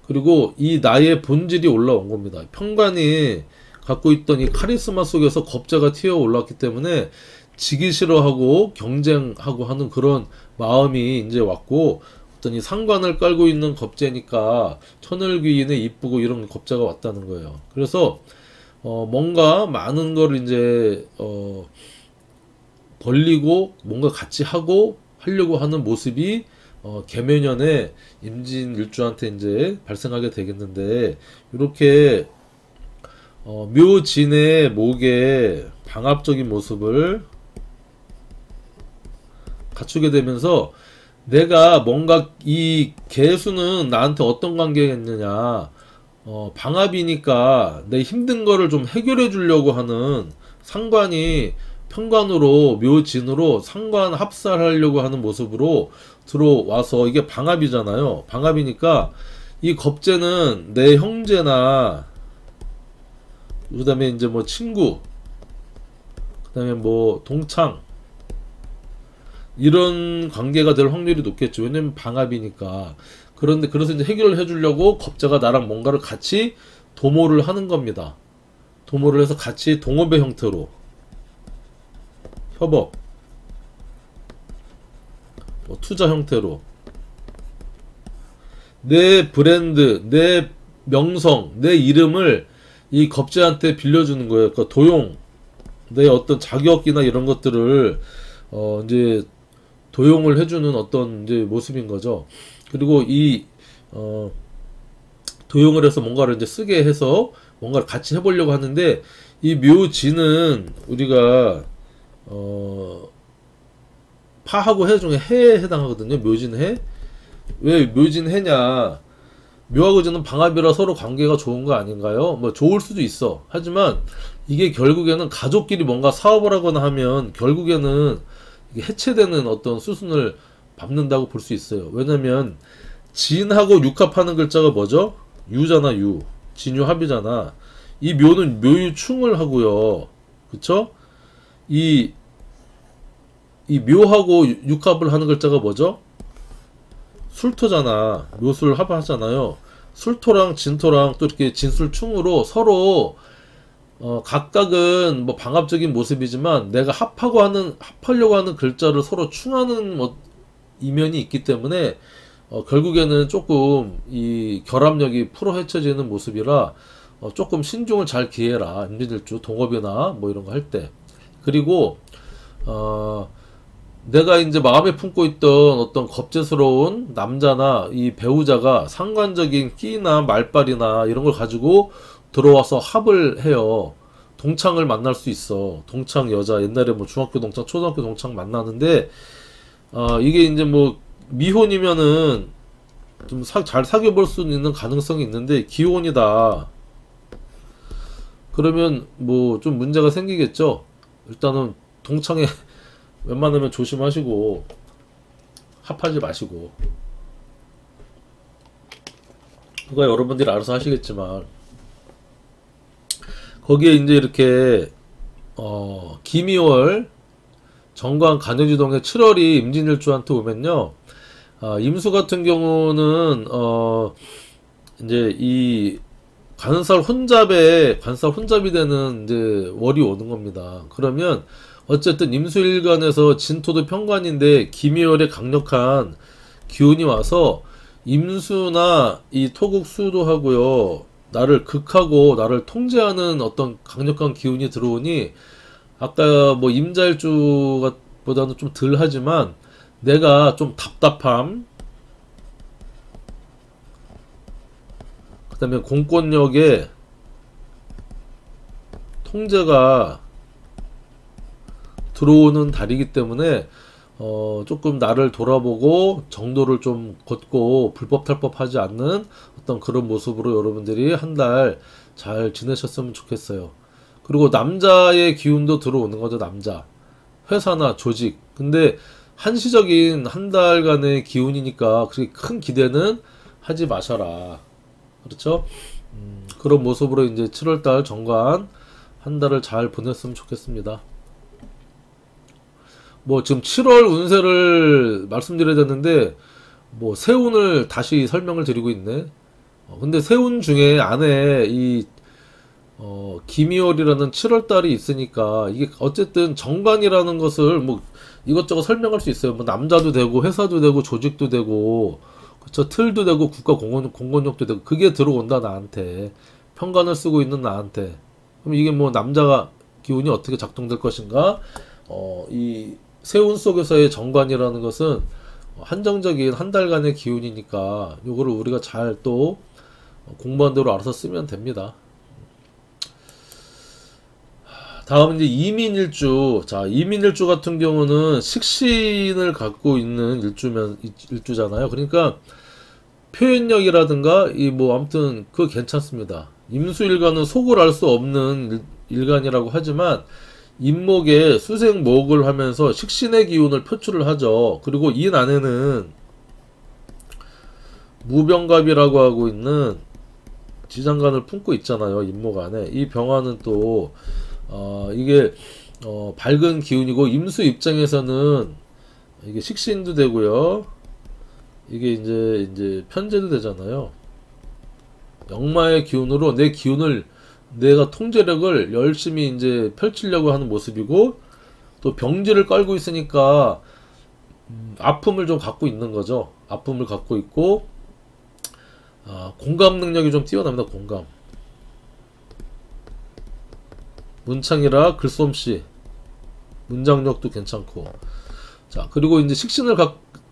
그리고 이 나의 본질이 올라온 겁니다. 평관이 갖고 있던 이 카리스마 속에서 겁재가 튀어 올랐기 때문에 지기 싫어하고 경쟁하고 하는 그런 마음이 이제 왔고, 어떤 이 상관을 깔고 있는 겁재니까 천을귀인에 이쁘고 이런 겁재가 왔다는 거예요. 그래서 뭔가 많은 걸 이제 벌리고 뭔가 같이 하고 하려고 하는 모습이 계묘년에 임진일주한테 이제 발생하게 되겠는데, 이렇게 묘진의 목에 방합적인 모습을 갖추게 되면서 내가 뭔가 이 개수는 나한테 어떤 관계겠느냐, 방합이니까 내 힘든 거를 좀 해결해 주려고 하는 상관이 평관으로 묘진으로 상관 합살하려고 하는 모습으로 들어와서, 이게 방합이잖아요. 방합이니까 이 겁재는 내 형제나 그 다음에 이제 뭐 친구, 그 다음에 뭐 동창, 이런 관계가 될 확률이 높겠죠. 왜냐면 방합이니까. 그런데 그래서 이제 해결을 해주려고 겁재가 나랑 뭔가를 같이 도모를 하는 겁니다. 도모를 해서 같이 동업의 형태로 협업, 뭐 투자 형태로 내 브랜드, 내 명성, 내 이름을 이 겁재한테 빌려주는 거예요. 그러니까 도용, 내 어떤 자격이나 이런 것들을 이제 도용을 해주는 어떤 이제 모습인 거죠. 그리고 이 도용을 해서 뭔가를 이제 쓰게 해서 뭔가를 같이 해보려고 하는데, 이 묘지는 우리가 파하고 해 중에 해에 해당하거든요. 묘진 해. 왜 묘진 해냐? 묘하고 지는 방합이라 서로 관계가 좋은 거 아닌가요? 뭐 좋을 수도 있어. 하지만 이게 결국에는 가족끼리 뭔가 사업을 하거나 하면 결국에는 이게 해체되는 어떤 수순을 밟는다고 볼 수 있어요. 왜냐면 진하고 육합하는 글자가 뭐죠? 유잖아. 유. 진유합이잖아. 이 묘는 묘유충을 하고요. 그쵸? 이 묘하고 육합을 하는 글자가 뭐죠? 술토잖아. 묘술 합하잖아요. 술토랑 진토랑 또 이렇게 진술충으로 서로 각각은 뭐 방합적인 모습이지만 내가 합하려고 하는 글자를 서로 충하는 뭐 이면이 있기 때문에 결국에는 조금 이 결합력이 풀어헤쳐지는 모습이라 조금 신중을 잘 기해라. 임진일주 동업이나 뭐 이런 거 할 때. 그리고 내가 이제 마음에 품고 있던 어떤 겁재스러운 남자나 이 배우자가 상관적인 끼나 말빨이나 이런 걸 가지고 들어와서 합을 해요. 동창을 만날 수 있어. 동창 여자, 옛날에 뭐 중학교 동창, 초등학교 동창 만나는데, 이게 이제 뭐 미혼이면은 좀 잘 사귀어 볼 수 있는 가능성이 있는데, 기혼이다. 그러면 뭐 좀 문제가 생기겠죠. 일단은 동창에 웬만하면 조심하시고 합하지 마시고, 그거 여러분들이 알아서 하시겠지만, 거기에 이제 이렇게 김이월 정관 간여지동의 7월이 임진일주한테 오면요, 임수 같은 경우는 이제 이 관살 혼잡이 되는 이제 월이 오는 겁니다. 그러면 어쨌든 임수일간에서 진토도 평관인데 김이월에 강력한 기운이 와서 임수나 이 토국수도 하고요, 나를 극하고 나를 통제하는 어떤 강력한 기운이 들어오니, 아까 뭐 임자일주보다는 좀 덜 하지만 내가 좀 답답함, 그 다음에 공권력의 통제가 들어오는 달이기 때문에 조금 나를 돌아보고 정도를 좀 걷고 불법 탈법하지 않는 어떤 그런 모습으로 여러분들이 한 달 잘 지내셨으면 좋겠어요. 그리고 남자의 기운도 들어오는 거죠. 남자 회사나 조직. 근데 한시적인 한 달간의 기운이니까 그렇게 큰 기대는 하지 마셔라. 그렇죠? 그런 모습으로 이제 7월달 정관 한 달을 잘 보냈으면 좋겠습니다. 뭐 지금 7월 운세를 말씀드려야 되는데, 뭐 세운을 다시 설명을 드리고 있네. 근데 세운 중에 안에 이 기미월이라는 7월달이 있으니까 이게 어쨌든 정관이라는 것을 뭐 이것저것 설명할 수 있어요. 뭐 남자도 되고 회사도 되고 조직도 되고 그쵸, 틀도 되고 국가 공권력도 되고 그게 들어온다 나한테. 편관을 쓰고 있는 나한테. 그럼 이게 뭐 남자가 기운이 어떻게 작동될 것인가? 이 세운 속에서의 정관이라는 것은 한정적인 한 달간의 기운이니까 요거를 우리가 잘 또 공부한 대로 알아서 쓰면 됩니다. 다음 이제 이민일주. 자, 이민일주 같은 경우는 식신을 갖고 있는 일주잖아요. 그러니까 표현력이라든가 이 뭐 아무튼 그거 괜찮습니다. 임수일간은 속을 알 수 없는 일간이라고 하지만 임목에 수생목을 하면서 식신의 기운을 표출을 하죠. 그리고 이 안에는 무병갑이라고 하고 있는 지장간을 품고 있잖아요. 임목 안에. 이 병화는 또 이게 밝은 기운이고 임수 입장에서는 이게 식신도 되고요. 이게 이제 편제도 되잖아요. 역마의 기운으로 내 기운을 내가 통제력을 열심히 이제 펼치려고 하는 모습이고 또 병지를 깔고 있으니까 아픔을 좀 갖고 있는 거죠. 아픔을 갖고 있고 공감 능력이 좀 뛰어납니다. 공감. 문창이라 글솜씨 문장력도 괜찮고. 자, 그리고 이제 식신을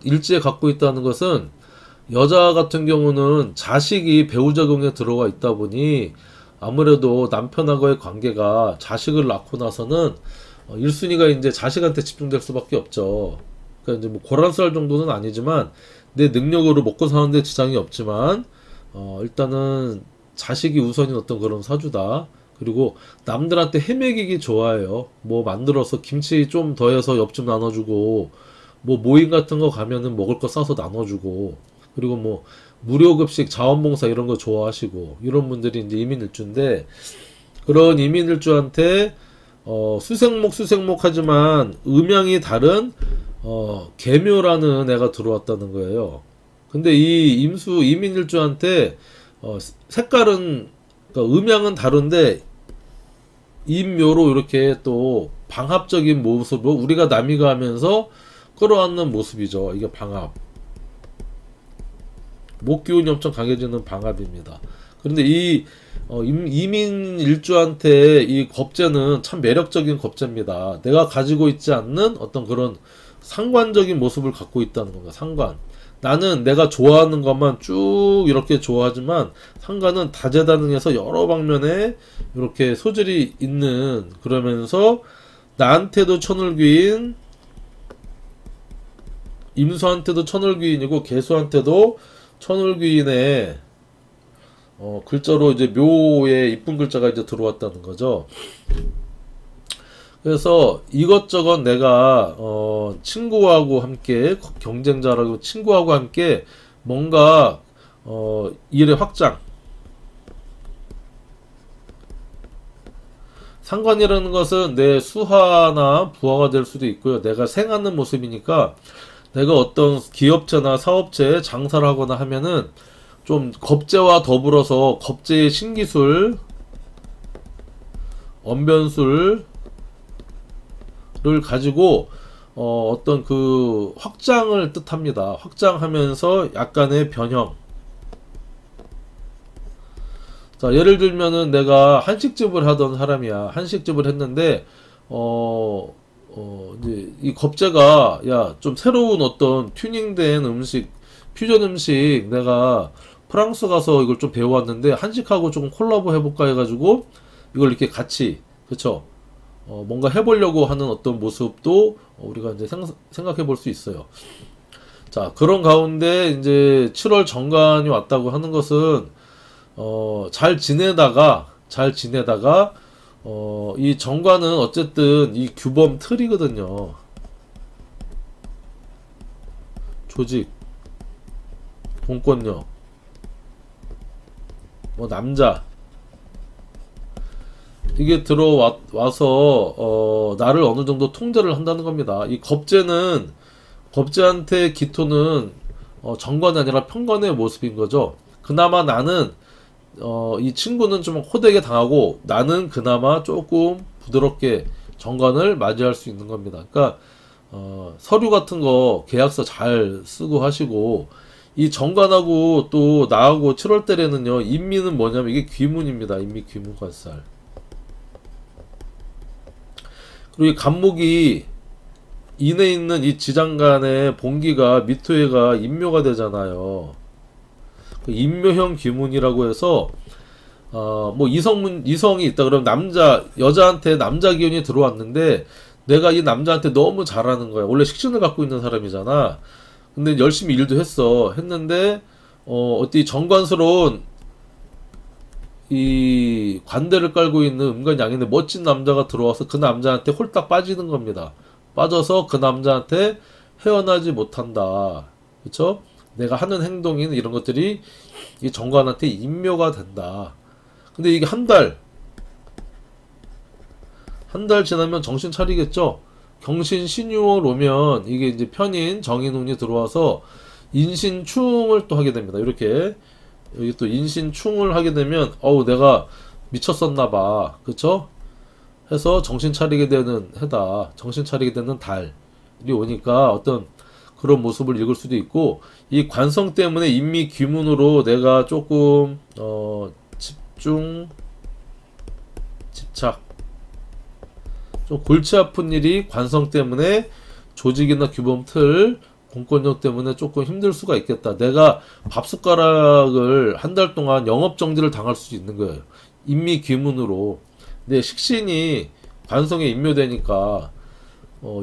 일지에 갖고 있다는 것은 여자 같은 경우는 자식이 배우자궁에 들어가 있다 보니 아무래도 남편하고의 관계가 자식을 낳고 나서는 1순위가 이제 자식한테 집중될 수밖에 없죠. 그러니까 이제 뭐 고란쌀 정도는 아니지만 내 능력으로 먹고 사는데 지장이 없지만 일단은 자식이 우선인 어떤 그런 사주다. 그리고 남들한테 헤매기기 좋아해요. 뭐 만들어서 김치 좀 더해서 옆 좀 나눠주고 뭐 모임 같은 거 가면은 먹을 거 싸서 나눠주고 그리고 뭐 무료급식 자원봉사 이런 거 좋아하시고 이런 분들이 이제 이민일주인데 그런 이민일주한테 수생목 하지만 음양이 다른 계묘라는 애가 들어왔다는 거예요. 근데 이 이민일주한테 색깔은 그러니까 음양은 다른데 임묘로 이렇게 또 방합적인 모습으로 우리가 남이가 하면서 끌어안는 모습이죠. 이게 방합. 목기운이 엄청 강해지는 방합입니다. 그런데 이 이민일주한테 이 겁재는 참 매력적인 겁재입니다. 내가 가지고 있지 않는 어떤 그런 상관적인 모습을 갖고 있다는 건가. 상관. 나는 내가 좋아하는 것만 쭉 이렇게 좋아하지만 상관은 다재다능해서 여러 방면에 이렇게 소질이 있는 그러면서 나한테도 천을귀인 임수한테도 천을귀인이고 개수한테도 천을귀인의 글자로 이제 묘에 이쁜 글자가 이제 들어왔다는 거죠. 그래서 이것저것 내가 친구하고 함께 경쟁자라고 친구하고 함께 뭔가 일의 확장 상관이라는 것은 내 수하나 부하가 될 수도 있고요. 내가 생하는 모습이니까 내가 어떤 기업체나 사업체에 장사를 하거나 하면은 좀 겁재와 더불어서 겁재의 신기술 언변술 를 가지고 어떤 그 확장을 뜻합니다. 확장하면서 약간의 변형. 자, 예를 들면은 내가 한식집을 하던 사람이야. 한식집을 했는데 이제 이 겁재가 야, 좀 새로운 어떤 튜닝된 음식, 퓨전 음식 내가 프랑스 가서 이걸 좀 배워왔는데 한식하고 조금 콜라보 해볼까 해가지고 이걸 이렇게 같이 그쵸? 뭔가 해보려고 하는 어떤 모습도 우리가 이제 생각해 볼 수 있어요. 자, 그런 가운데 이제 7월 정관이 왔다고 하는 것은, 잘 지내다가, 이 정관은 어쨌든 이 규범 틀이거든요. 조직, 공권력, 뭐 남자, 이게 들어와서 나를 어느 정도 통제를 한다는 겁니다. 이 겁재는 겁재한테 기토는 정관이 아니라 편관의 모습인 거죠. 그나마 나는 이 친구는 좀 호되게 당하고 나는 그나마 조금 부드럽게 정관을 맞이할 수 있는 겁니다. 그러니까 서류 같은 거 계약서 잘 쓰고 하시고, 이 정관하고 또 나하고 7월 달에는요, 인미는 뭐냐면 이게 귀문입니다. 인미 귀문관살. 그리고 이 간목이 인에 있는 이 지장간의 본기가 미토해가 인묘가 되잖아요. 그 인묘형 귀문이라고 해서 뭐 이성이 있다 그러면 여자한테 남자 기운이 들어왔는데 내가 이 남자한테 너무 잘하는 거야. 원래 식신을 갖고 있는 사람이잖아. 근데 열심히 일도 했는데 어디 정관스러운 이 관대를 깔고 있는 음간양인데 멋진 남자가 들어와서 그 남자한테 홀딱 빠지는 겁니다. 빠져서 그 남자한테 헤어나지 못한다. 그쵸? 내가 하는 행동이나 이런 것들이 이 정관한테 인묘가 된다. 근데 이게 한 달 지나면 정신 차리겠죠? 경신 신유월 오면 이게 이제 편인 정인운이 들어와서 인신충을 또 하게 됩니다. 이렇게 여기 또 인신충을 하게 되면 내가 미쳤었나봐. 그쵸? 해서 정신 차리게 되는 해다. 정신 차리게 되는 달이 오니까 어떤 그런 모습을 읽을 수도 있고, 이 관성 때문에 인미 귀문으로 내가 조금 집착 좀 골치 아픈 일이 관성 때문에 조직이나 규범 틀 공권력 때문에 조금 힘들 수가 있겠다. 내가 밥숟가락을 한 달 동안 영업 정지를 당할 수 있는 거예요. 인미 귀문으로. 근데 식신이 관성에 인묘되니까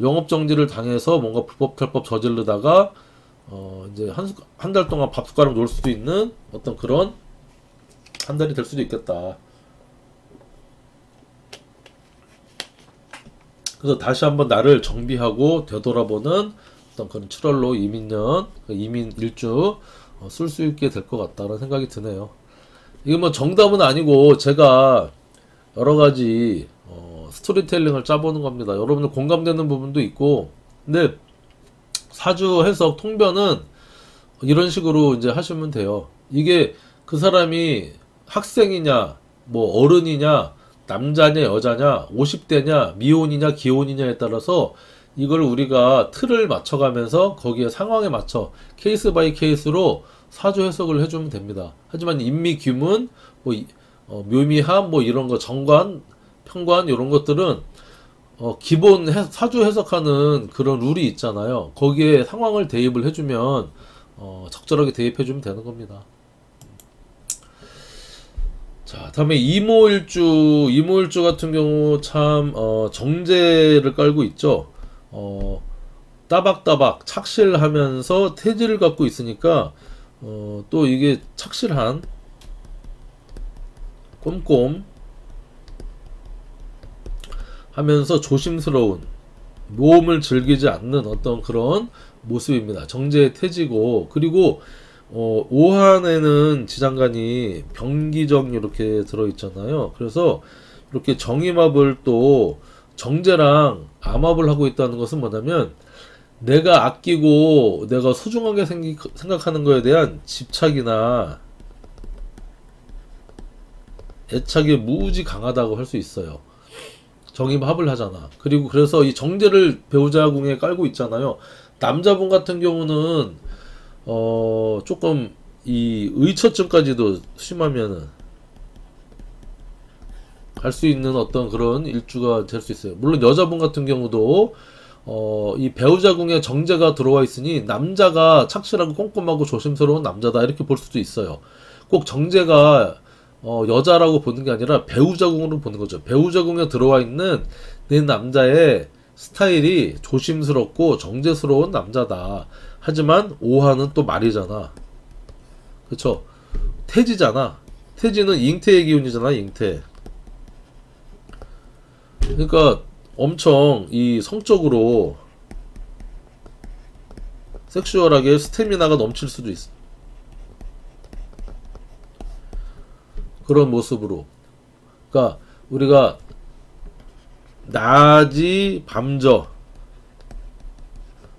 영업 정지를 당해서 뭔가 불법 탈법 저지르다가 이제 한 달 동안 밥숟가락 놓을 수도 있는 어떤 그런 한 달이 될 수도 있겠다. 그래서 다시 한번 나를 정비하고 되돌아보는 어떤 그런 7월로 이민년, 이민 일주 쓸 수 있게 될 것 같다는 생각이 드네요. 이게 뭐 정답은 아니고 제가 여러 가지 스토리텔링을 짜보는 겁니다. 여러분들 공감되는 부분도 있고, 근데 사주 해석 통변은 이런 식으로 이제 하시면 돼요. 이게 그 사람이 학생이냐, 뭐 어른이냐, 남자냐, 여자냐, 50대냐, 미혼이냐, 기혼이냐에 따라서 이걸 우리가 틀을 맞춰가면서 거기에 상황에 맞춰 케이스 바이 케이스로 사주 해석을 해주면 됩니다. 하지만 인미, 귀문, 뭐 묘미함, 뭐 이런 거, 정관, 편관 이런 것들은 기본 사주 해석하는 그런 룰이 있잖아요. 거기에 상황을 대입을 해주면 적절하게 대입해주면 되는 겁니다. 자, 다음에 이모일주 같은 경우 참 정제를 깔고 있죠. 따박따박 착실하면서 태지를 갖고 있으니까 또 이게 착실한 꼼꼼 하면서 조심스러운 모험을 즐기지 않는 어떤 그런 모습입니다. 정제의 태지고, 그리고 오한에는 지장간이 병기정 이렇게 들어있잖아요. 그래서 이렇게 정임합을 또 정제랑 암합을 하고 있다는 것은 뭐냐면 내가 아끼고 내가 소중하게 생각하는 거에 대한 집착이나 애착이 무지 강하다고 할 수 있어요. 정임합을 하잖아. 그리고 그래서 이 정제를 배우자 궁에 깔고 있잖아요. 남자분 같은 경우는 조금 이 의처증까지도 심하면은 갈 수 있는 어떤 그런 일주가 될 수 있어요. 물론 여자분 같은 경우도 이 배우자 궁에 정제가 들어와 있으니 남자가 착실하고 꼼꼼하고 조심스러운 남자다 이렇게 볼 수도 있어요. 꼭 정제가 여자라고 보는 게 아니라 배우자 궁으로 보는 거죠. 배우자 궁에 들어와 있는 내 남자의 스타일이 조심스럽고 정제스러운 남자다. 하지만 오화는 또 말이잖아. 그쵸? 태지잖아. 태지는 잉태의 기운이잖아. 잉태. 그러니까 엄청 이 성적으로 섹슈얼하게 스태미나가 넘칠 수도 있어. 그런 모습으로. 그러니까 우리가 낮이 밤저,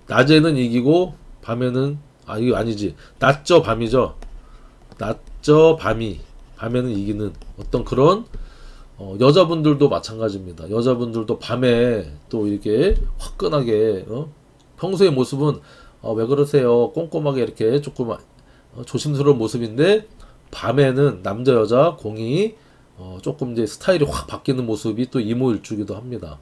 낮에는 이기고 밤에는 아, 이거 아니지. 낮저 밤이죠. 낮저 밤이, 밤에는 이기는 어떤 그런 여자분들도 마찬가지입니다. 여자분들도 밤에 또 이렇게 화끈하게 평소의 모습은 왜 그러세요? 꼼꼼하게 이렇게 조금 조심스러운 모습인데 밤에는 남자 여자 공이 조금 이제 스타일이 확 바뀌는 모습이 또 이모일주기도 합니다.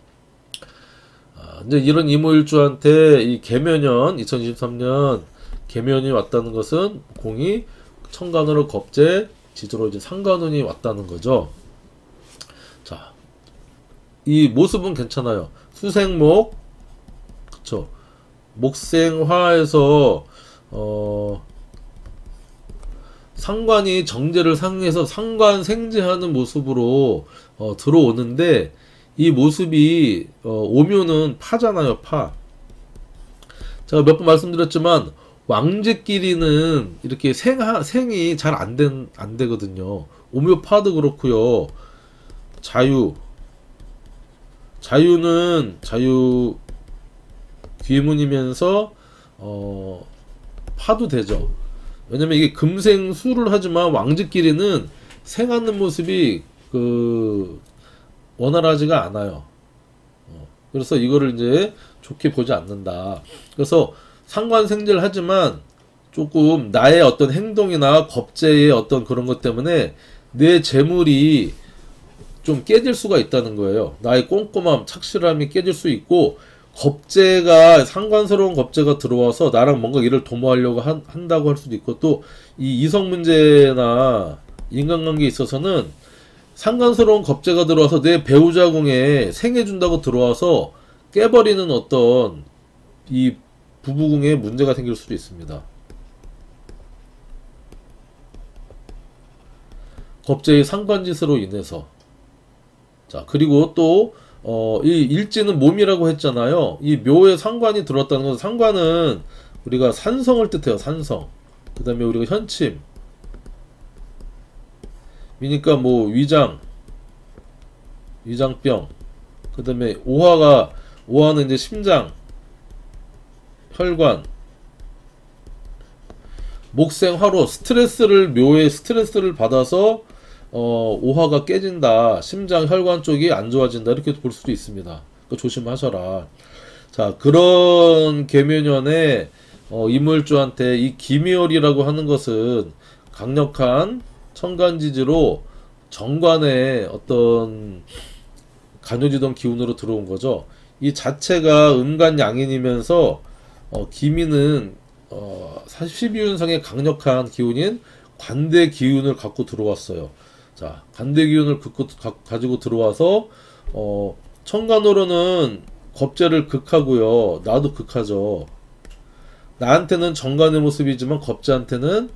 이제 이런 이모일주한테 이 개묘년 2023년 개묘년이 왔다는 것은 공이 천간으로 겁재 지지로 이제 상관운이 왔다는 거죠. 자, 이 모습은 괜찮아요. 수생목, 그쵸? 목생화에서 상관이 정제를 상해서 상관생제하는 모습으로 들어오는데 이 모습이 오묘는 파잖아요. 파. 제가 몇 번 말씀드렸지만 왕제끼리는 이렇게 생이 잘 안 되거든요. 오묘파도 그렇고요. 자유는 자유 귀문이면서 파도 되죠. 왜냐면 이게 금생수를 하지만 왕제끼리는 생하는 모습이 원활하지가 않아요. 그래서 이거를 이제 좋게 보지 않는다. 그래서 상관생제를 하지만 조금 나의 어떤 행동이나 겁재의 어떤 그런 것 때문에 내 재물이 좀 깨질 수가 있다는 거예요. 나의 꼼꼼함, 착실함이 깨질 수 있고 겁재가 상관스러운 겁재가 들어와서 나랑 뭔가 일을 도모하려고 한다고 할 수도 있고 또 이 이성 문제나 인간관계에 있어서는 상관스러운 겁재가 들어와서 내 배우자 궁에 생해준다고 들어와서 깨버리는 어떤 이 부부궁에 문제가 생길 수도 있습니다. 겁재의 상관짓으로 인해서. 자, 그리고 또 이 일지는 몸이라고 했잖아요. 이 묘에 상관이 들어왔다는 것은 상관은 우리가 산성을 뜻해요. 산성. 그 다음에 우리가 현침. 그러니까 뭐 위장병. 그 다음에 오화는 이제 심장, 혈관, 목생화로 묘에 스트레스를 받아서 오화가 깨진다. 심장, 혈관 쪽이 안 좋아진다. 이렇게 볼 수도 있습니다. 그러니까 조심하셔라. 자, 그런 계묘년에 이물주한테 이 기미월이라고 하는 것은 강력한 천간지지로 정관의 어떤 간요지동 기운으로 들어온 거죠. 이 자체가 음간양인이면서 기미는 12운상의 강력한 기운인 관대 기운을 갖고 들어왔어요. 자, 관대 기운을 가지고 들어와서 천간으로는 겁재를 극하고요. 나도 극하죠. 나한테는 정관의 모습이지만 겁재한테는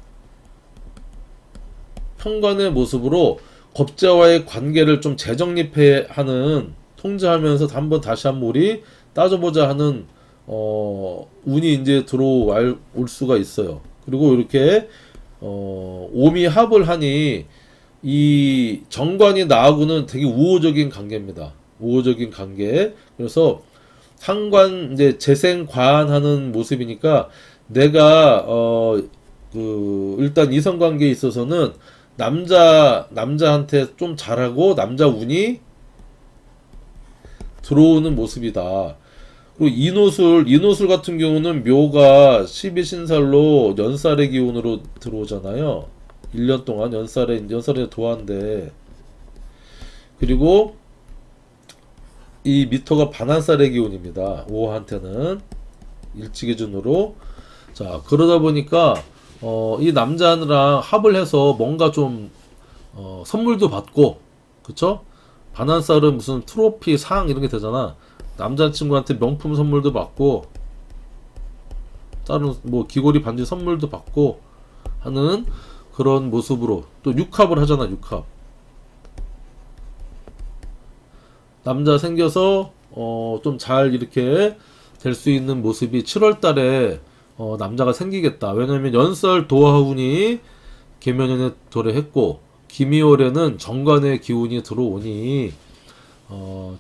편관의 모습으로 겁재와의 관계를 좀 재정립하는 통제하면서 다시 한번 우리 따져보자 하는 운이 이제 들어올 수가 있어요. 그리고 이렇게 오미합을 하니 이 정관이 나하고는 되게 우호적인 관계입니다. 우호적인 관계. 그래서 상관 이제 재생관하는 모습이니까 내가 일단 이성관계에 있어서는 남자한테 좀 잘하고 남자 운이 들어오는 모습이다. 그리고 인호술 같은 경우는 묘가 12신살로 연살의 기운으로 들어오잖아요. 1년 동안 연살의 도화인데, 그리고 이 미토가 반한살의 기운입니다. 5호한테는 일치 기준으로. 자, 그러다 보니까 이 남자랑 합을 해서 뭔가 좀 선물도 받고, 그쵸? 반한살은 무슨 트로피 상 이런 게 되잖아. 남자친구한테 명품 선물도 받고 다른 뭐 귀걸이 반지 선물도 받고 하는 그런 모습으로 또 육합을 하잖아. 육합. 남자 생겨서 좀 잘 이렇게 될 수 있는 모습이 7월달에 남자가 생기겠다. 왜냐면 연설 도화운이 계면연에 도래했고 기미월에는 정관의 기운이 들어오니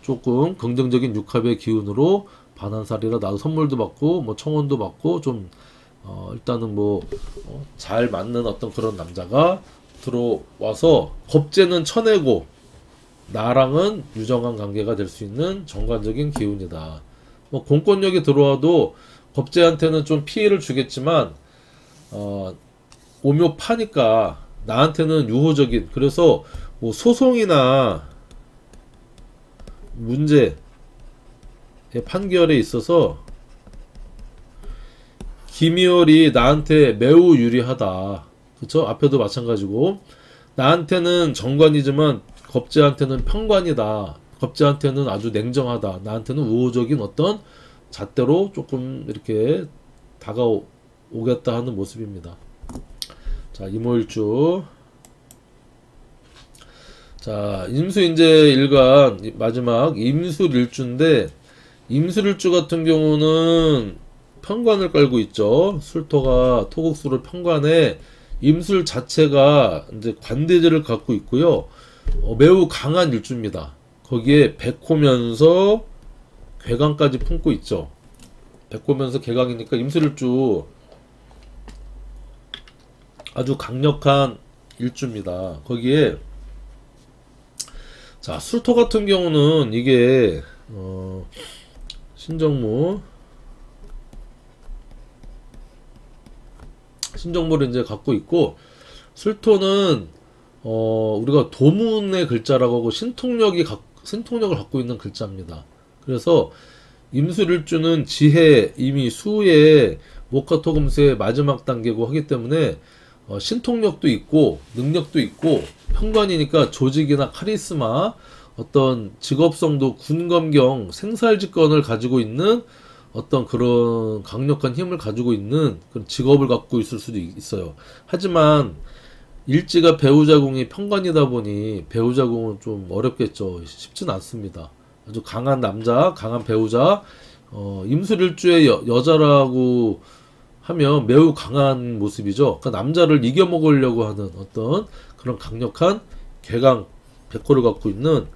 조금 긍정적인 육합의 기운으로 반한살이라 나도 선물도 받고 뭐 청혼도 받고 좀 일단은 뭐 잘 맞는 어떤 그런 남자가 들어와서 겁재는 쳐내고 나랑은 유정한 관계가 될 수 있는 정관적인 기운이다. 뭐 공권력이 들어와도 겁재한테는 좀 피해를 주겠지만 오묘파니까 나한테는 유호적인, 그래서 뭐 소송이나 문제의 판결에 있어서 기미월이 나한테 매우 유리하다. 그쵸? 앞에도 마찬가지고 나한테는 정관이지만 겁재한테는 편관이다. 겁재한테는 아주 냉정하다. 나한테는 우호적인 어떤 잣대로 조금 이렇게 다가오겠다 하는 모습입니다. 자, 이모일주. 자, 임수인재 일간 마지막 임술일주인데, 임술일주 같은 경우는 편관을 깔고 있죠. 술토가 토국수를 편관해 임술 자체가 이제 관대제를 갖고 있고요. 매우 강한 일주입니다. 거기에 백호면서 괴강까지 품고 있죠. 백호면서 괴강이니까 임술일주 아주 강력한 일주입니다. 거기에 자, 술토 같은 경우는 이게 신정무를 이제 갖고 있고, 술토는 우리가 도문의 글자라고 하고 신통력을 갖고 있는 글자입니다. 그래서 임술일주는 지혜, 임의, 수의 목화토금수의 마지막 단계고 하기 때문에 신통력도 있고 능력도 있고 편관이니까 조직이나 카리스마, 어떤 직업성도 군검경 생살직권을 가지고 있는 어떤 그런 강력한 힘을 가지고 있는 그런 직업을 갖고 있을 수도 있어요. 하지만 일지가 배우자궁이 편관이다 보니 배우자궁은 좀 어렵겠죠. 쉽진 않습니다. 아주 강한 남자, 강한 배우자, 임술일주의 여자라고 하면 매우 강한 모습이죠. 그러니까 남자를 이겨먹으려고 하는 어떤 그런 강력한 괴강, 백호를 갖고 있는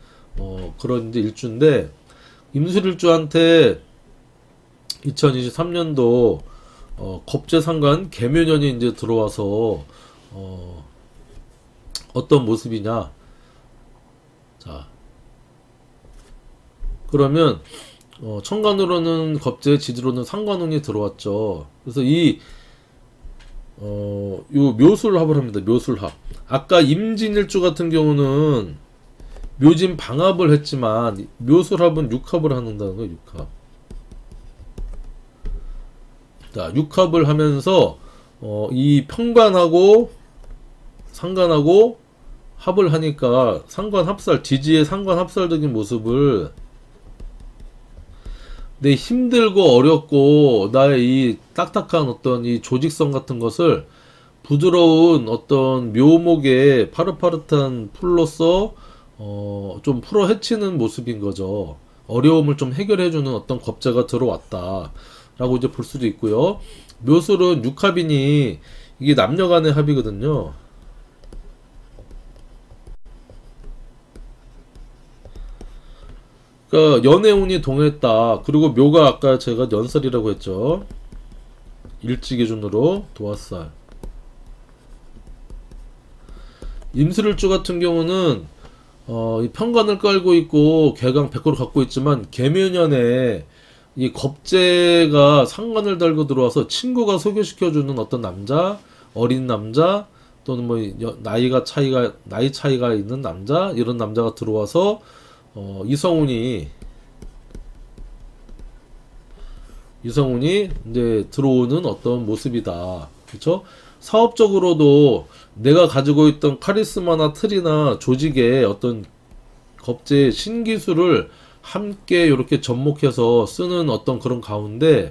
그런 이제 일주인데, 임술일주한테 2023년도 겁재상관 계묘년이 이제 들어와서 어떤 모습이냐. 자, 그러면 천간으로는 겁재, 지지로는 상관운이 들어왔죠. 그래서 요 묘술합을 합니다. 묘술합. 아까 임진일주 같은 경우는 묘진 방합을 했지만 묘술합은 육합을 한다는 거예요. 육합. 자, 육합을 하면서 이 편관하고 상관하고 합을 하니까 상관합살, 지지의 상관합살적인 모습을, 내 힘들고 어렵고 나의 이 딱딱한 어떤 이 조직성 같은 것을 부드러운 어떤 묘목의 파릇파릇한 풀로서 좀 풀어 헤치는 모습인 거죠. 어려움을 좀 해결해주는 어떤 겁재가 들어왔다 라고 이제 볼 수도 있고요. 묘술은 육합이니 이게 남녀간의 합이거든요. 그러니까 연애운이 동했다. 그리고 묘가 아까 제가 연살이라고 했죠. 일지 기준으로 도화살. 임술일주 같은 경우는 이 편관을 깔고 있고 괴강 백호를 갖고 있지만 계묘년에 이 겁재가 상관을 달고 들어와서 친구가 소개시켜주는 어떤 남자, 어린 남자, 또는 뭐 나이 차이가 있는 남자, 이런 남자가 들어와서 이성운이 이제 들어오는 어떤 모습이다. 그쵸? 사업적으로도 내가 가지고 있던 카리스마나 틀이나 조직의 어떤 겁재의 신기술을 함께 이렇게 접목해서 쓰는 어떤 그런 가운데,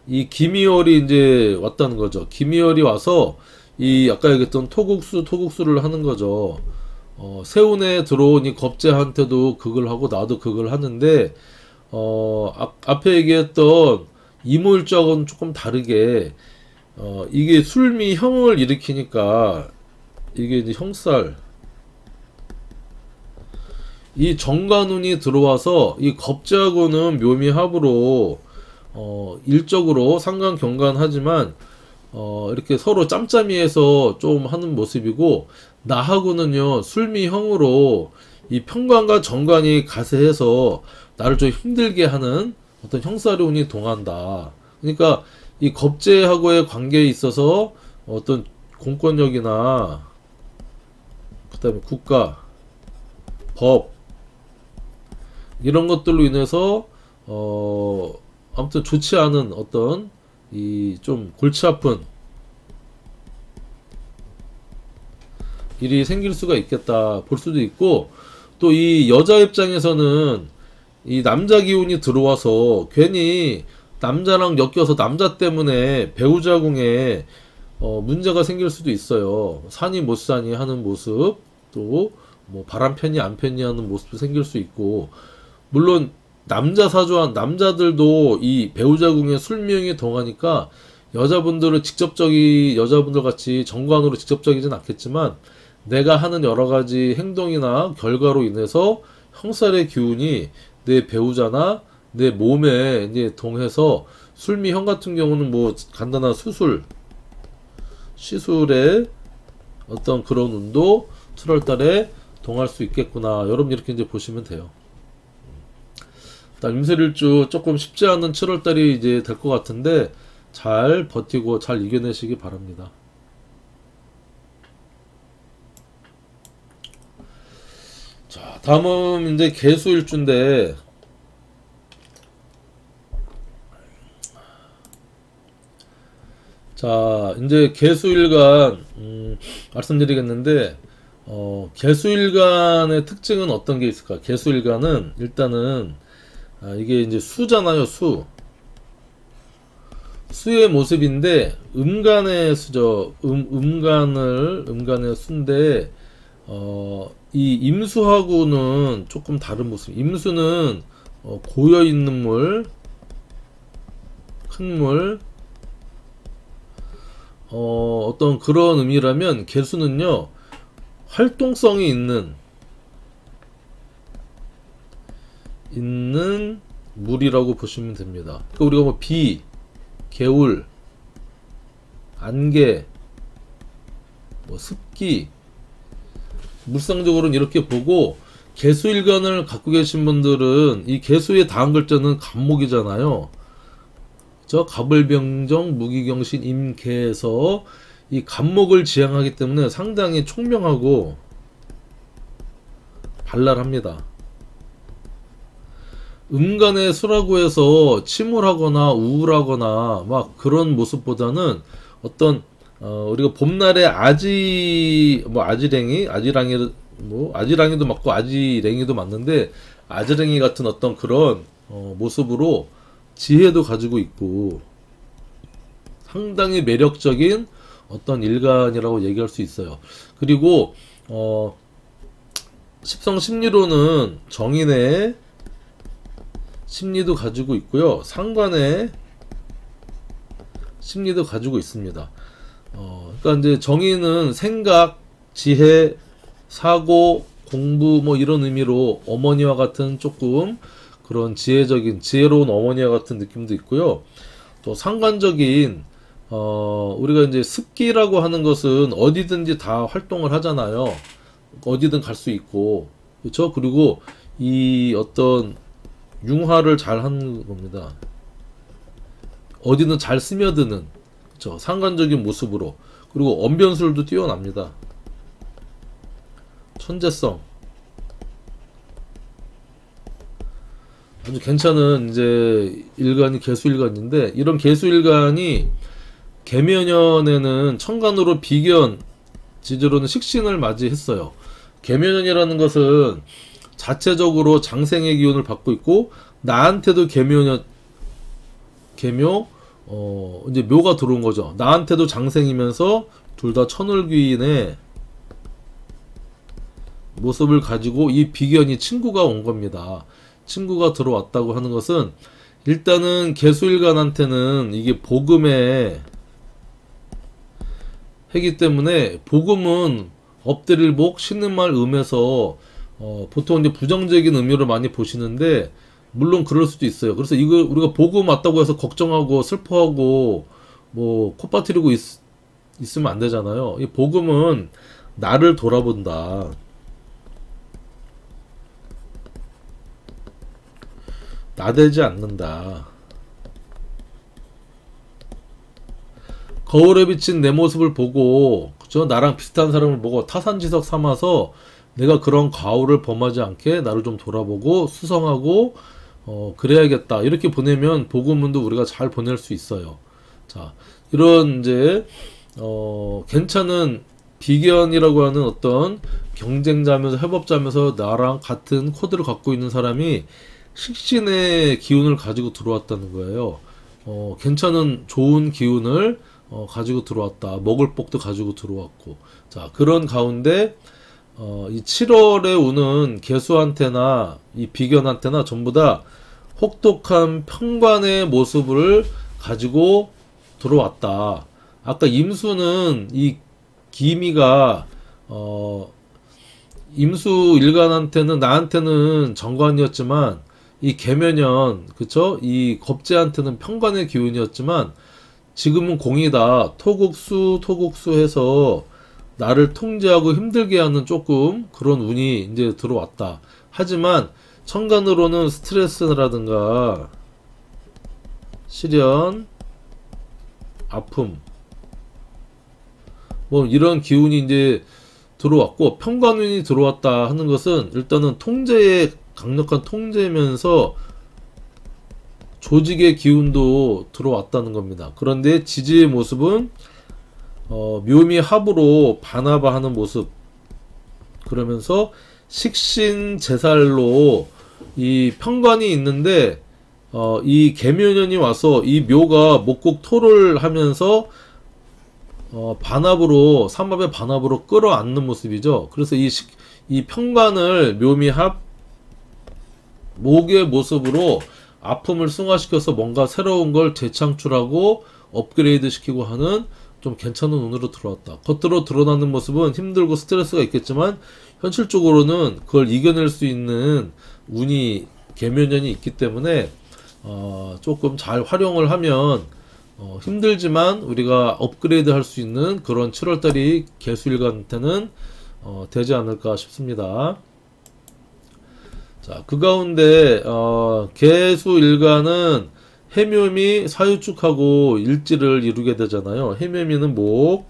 이 기미월이 이제 왔다는 거죠. 기미월이 와서 이 아까 얘기했던 토국수를 하는 거죠. 세운에 들어온 이 겁재한테도 그걸 하고 나도 그걸 하는데, 앞에 얘기했던 이모일주하고는 조금 다르게 이게 술미형을 일으키니까 이게 이제 형살, 이 정관운이 들어와서 이 겁재하고는 묘미합으로 일적으로 상관 경관하지만 이렇게 서로 짬짬이해서 좀 하는 모습이고, 나하고는요 술미형으로 이 편관과 정관이 가세해서 나를 좀 힘들게 하는 어떤 형사운이 동한다. 그러니까 이 겁재하고의 관계에 있어서 어떤 공권력이나 그다음에 국가, 법 이런 것들로 인해서 아무튼 좋지 않은 어떤 이 좀 골치 아픈 일이 생길 수가 있겠다 볼 수도 있고, 또 이 여자 입장에서는 이 남자 기운이 들어와서 괜히 남자랑 엮여서 남자 때문에 배우자 궁에 문제가 생길 수도 있어요. 사니 못 사니 하는 모습, 또 뭐 바람 폈니 안 폈니 하는 모습도 생길 수 있고, 물론 남자 사주한 남자들도 이 배우자 궁에 술미형이 동하니까 여자분들은 여자분들 같이 정관으로 직접적이진 않겠지만 내가 하는 여러 가지 행동이나 결과로 인해서 형살의 기운이 내 배우자나 내 몸에 이제 동해서, 술미형 같은 경우는 뭐 간단한 시술의 어떤 그런 운도 7월 달에 동할 수 있겠구나. 여러분 이렇게 이제 보시면 돼요. 일단 임술일주 조금 쉽지 않은 7월 달이 이제 될 것 같은데 잘 버티고 잘 이겨내시기 바랍니다. 자, 다음은 이제 개수일주인데, 자, 이제 개수일간 말씀드리겠는데, 개수일간의 특징은 어떤 게 있을까? 개수일간은 일단은 이게 이제 수잖아요, 수. 수의 모습인데 음간의 수죠. 음간의 수인데 이 임수하고는 조금 다른 모습. 임수는 고여 있는 물, 큰 물, 어떤 그런 의미라면 개수는요 활동성이 있는 물이라고 보시면 됩니다. 그러니까 우리가 뭐 비, 개울, 안개, 뭐 습기, 물상적으로는 이렇게 보고, 개수일간을 갖고 계신 분들은 이 개수의 다음 글자는 갑목이잖아요. 저 갑을병정, 무기경신, 임계에서 이 갑목을 지향하기 때문에 상당히 총명하고 발랄합니다. 음간의 수라고 해서 침울하거나 우울하거나 막 그런 모습보다는 어떤 우리가 봄날에 아지랑이도 맞고 아지랭이도 맞는데, 아지랭이 같은 어떤 그런 모습으로 지혜도 가지고 있고 상당히 매력적인 어떤 일간이라고 얘기할 수 있어요. 그리고 십성심리로는 정인의 심리도 가지고 있고요, 상관의 심리도 가지고 있습니다. 그러니까 이제 정인은 생각, 지혜, 사고, 공부 뭐 이런 의미로 어머니와 같은 조금 그런 지혜로운 어머니와 같은 느낌도 있고요. 또 상관적인 우리가 이제 습기라고 하는 것은 어디든지 다 활동을 하잖아요. 어디든 갈 수 있고, 그렇죠? 그리고 이 어떤 융화를 잘 하는 겁니다. 어디든 잘 스며드는, 그렇죠? 상관적인 모습으로. 그리고 언변술도 뛰어납니다. 천재성. 아주 괜찮은 이제 일간이 개수일간인데, 이런 개수일간이 개묘년에는 천간으로 비견, 지지로는 식신을 맞이했어요. 개묘년이라는 것은 자체적으로 장생의 기운을 받고 있고, 나한테도 이제 묘가 들어온 거죠. 나한테도 장생이면서 둘 다 천을귀인의 모습을 가지고 이 비견이 친구가 온 겁니다. 친구가 들어왔다고 하는 것은 일단은 개수일간한테는 이게 복음의 해기 때문에, 복음은 엎드릴 복, 쉬는 말 음에서 보통 이제 부정적인 의미로 많이 보시는데, 물론 그럴 수도 있어요. 그래서 이거 우리가 복음 왔다고 해서 걱정하고 슬퍼하고 뭐 콧바트리고 있으면 안 되잖아요. 이 복음은 나를 돌아본다. 나대지 않는다. 거울에 비친 내 모습을 보고, 그죠? 나랑 비슷한 사람을 보고 타산지석 삼아서 내가 그런 과오를 범하지 않게 나를 좀 돌아보고 수성하고 그래야겠다. 이렇게 보내면 복음문도 우리가 잘 보낼 수 있어요. 자, 이런 이제 괜찮은 비견이라고 하는 어떤 경쟁자면서 협업자면서 나랑 같은 코드를 갖고 있는 사람이 식신의 기운을 가지고 들어왔다는 거예요. 괜찮은 좋은 기운을 가지고 들어왔다. 먹을 복도 가지고 들어왔고. 자, 그런 가운데 이 7월에 오는 개수한테나 이 비견한테나 전부 다 혹독한 평관의 모습을 가지고 들어왔다. 아까 임수는 이 기미가 임수 일간한테는 나한테는 정관이었지만 이 개면연 그쵸? 이 겁재한테는 평관의 기운이었지만 지금은 공이다. 토국수 해서 나를 통제하고 힘들게 하는 조금 그런 운이 이제 들어왔다. 하지만 천간으로는 스트레스라든가 시련, 아픔 뭐 이런 기운이 이제 들어왔고 평관운이 들어왔다 하는 것은 일단은 통제의 강력한 통제면서 조직의 기운도 들어왔다는 겁니다. 그런데 지지의 모습은 묘미 합으로 반합하는 모습 그러면서 식신 제살로 이 평관이 있는데 이 계묘년이 와서 이 묘가 목국 토를 하면서 반합으로 삼합의 반합으로 끌어안는 모습이죠. 그래서 이 평관을 묘미합 목의 모습으로 아픔을 승화시켜서 뭔가 새로운 걸 재창출하고 업그레이드 시키고 하는 좀 괜찮은 운으로 들어왔다. 겉으로 드러나는 모습은 힘들고 스트레스가 있겠지만 현실적으로는 그걸 이겨낼 수 있는 운이 계묘년이 있기 때문에 조금 잘 활용을 하면 힘들지만 우리가 업그레이드 할 수 있는 그런 7월달이 개수일간한테는 되지 않을까 싶습니다. 자, 그 가운데 개수일간은 해묘미 사유축하고 일지를 이루게 되잖아요. 해묘미는 목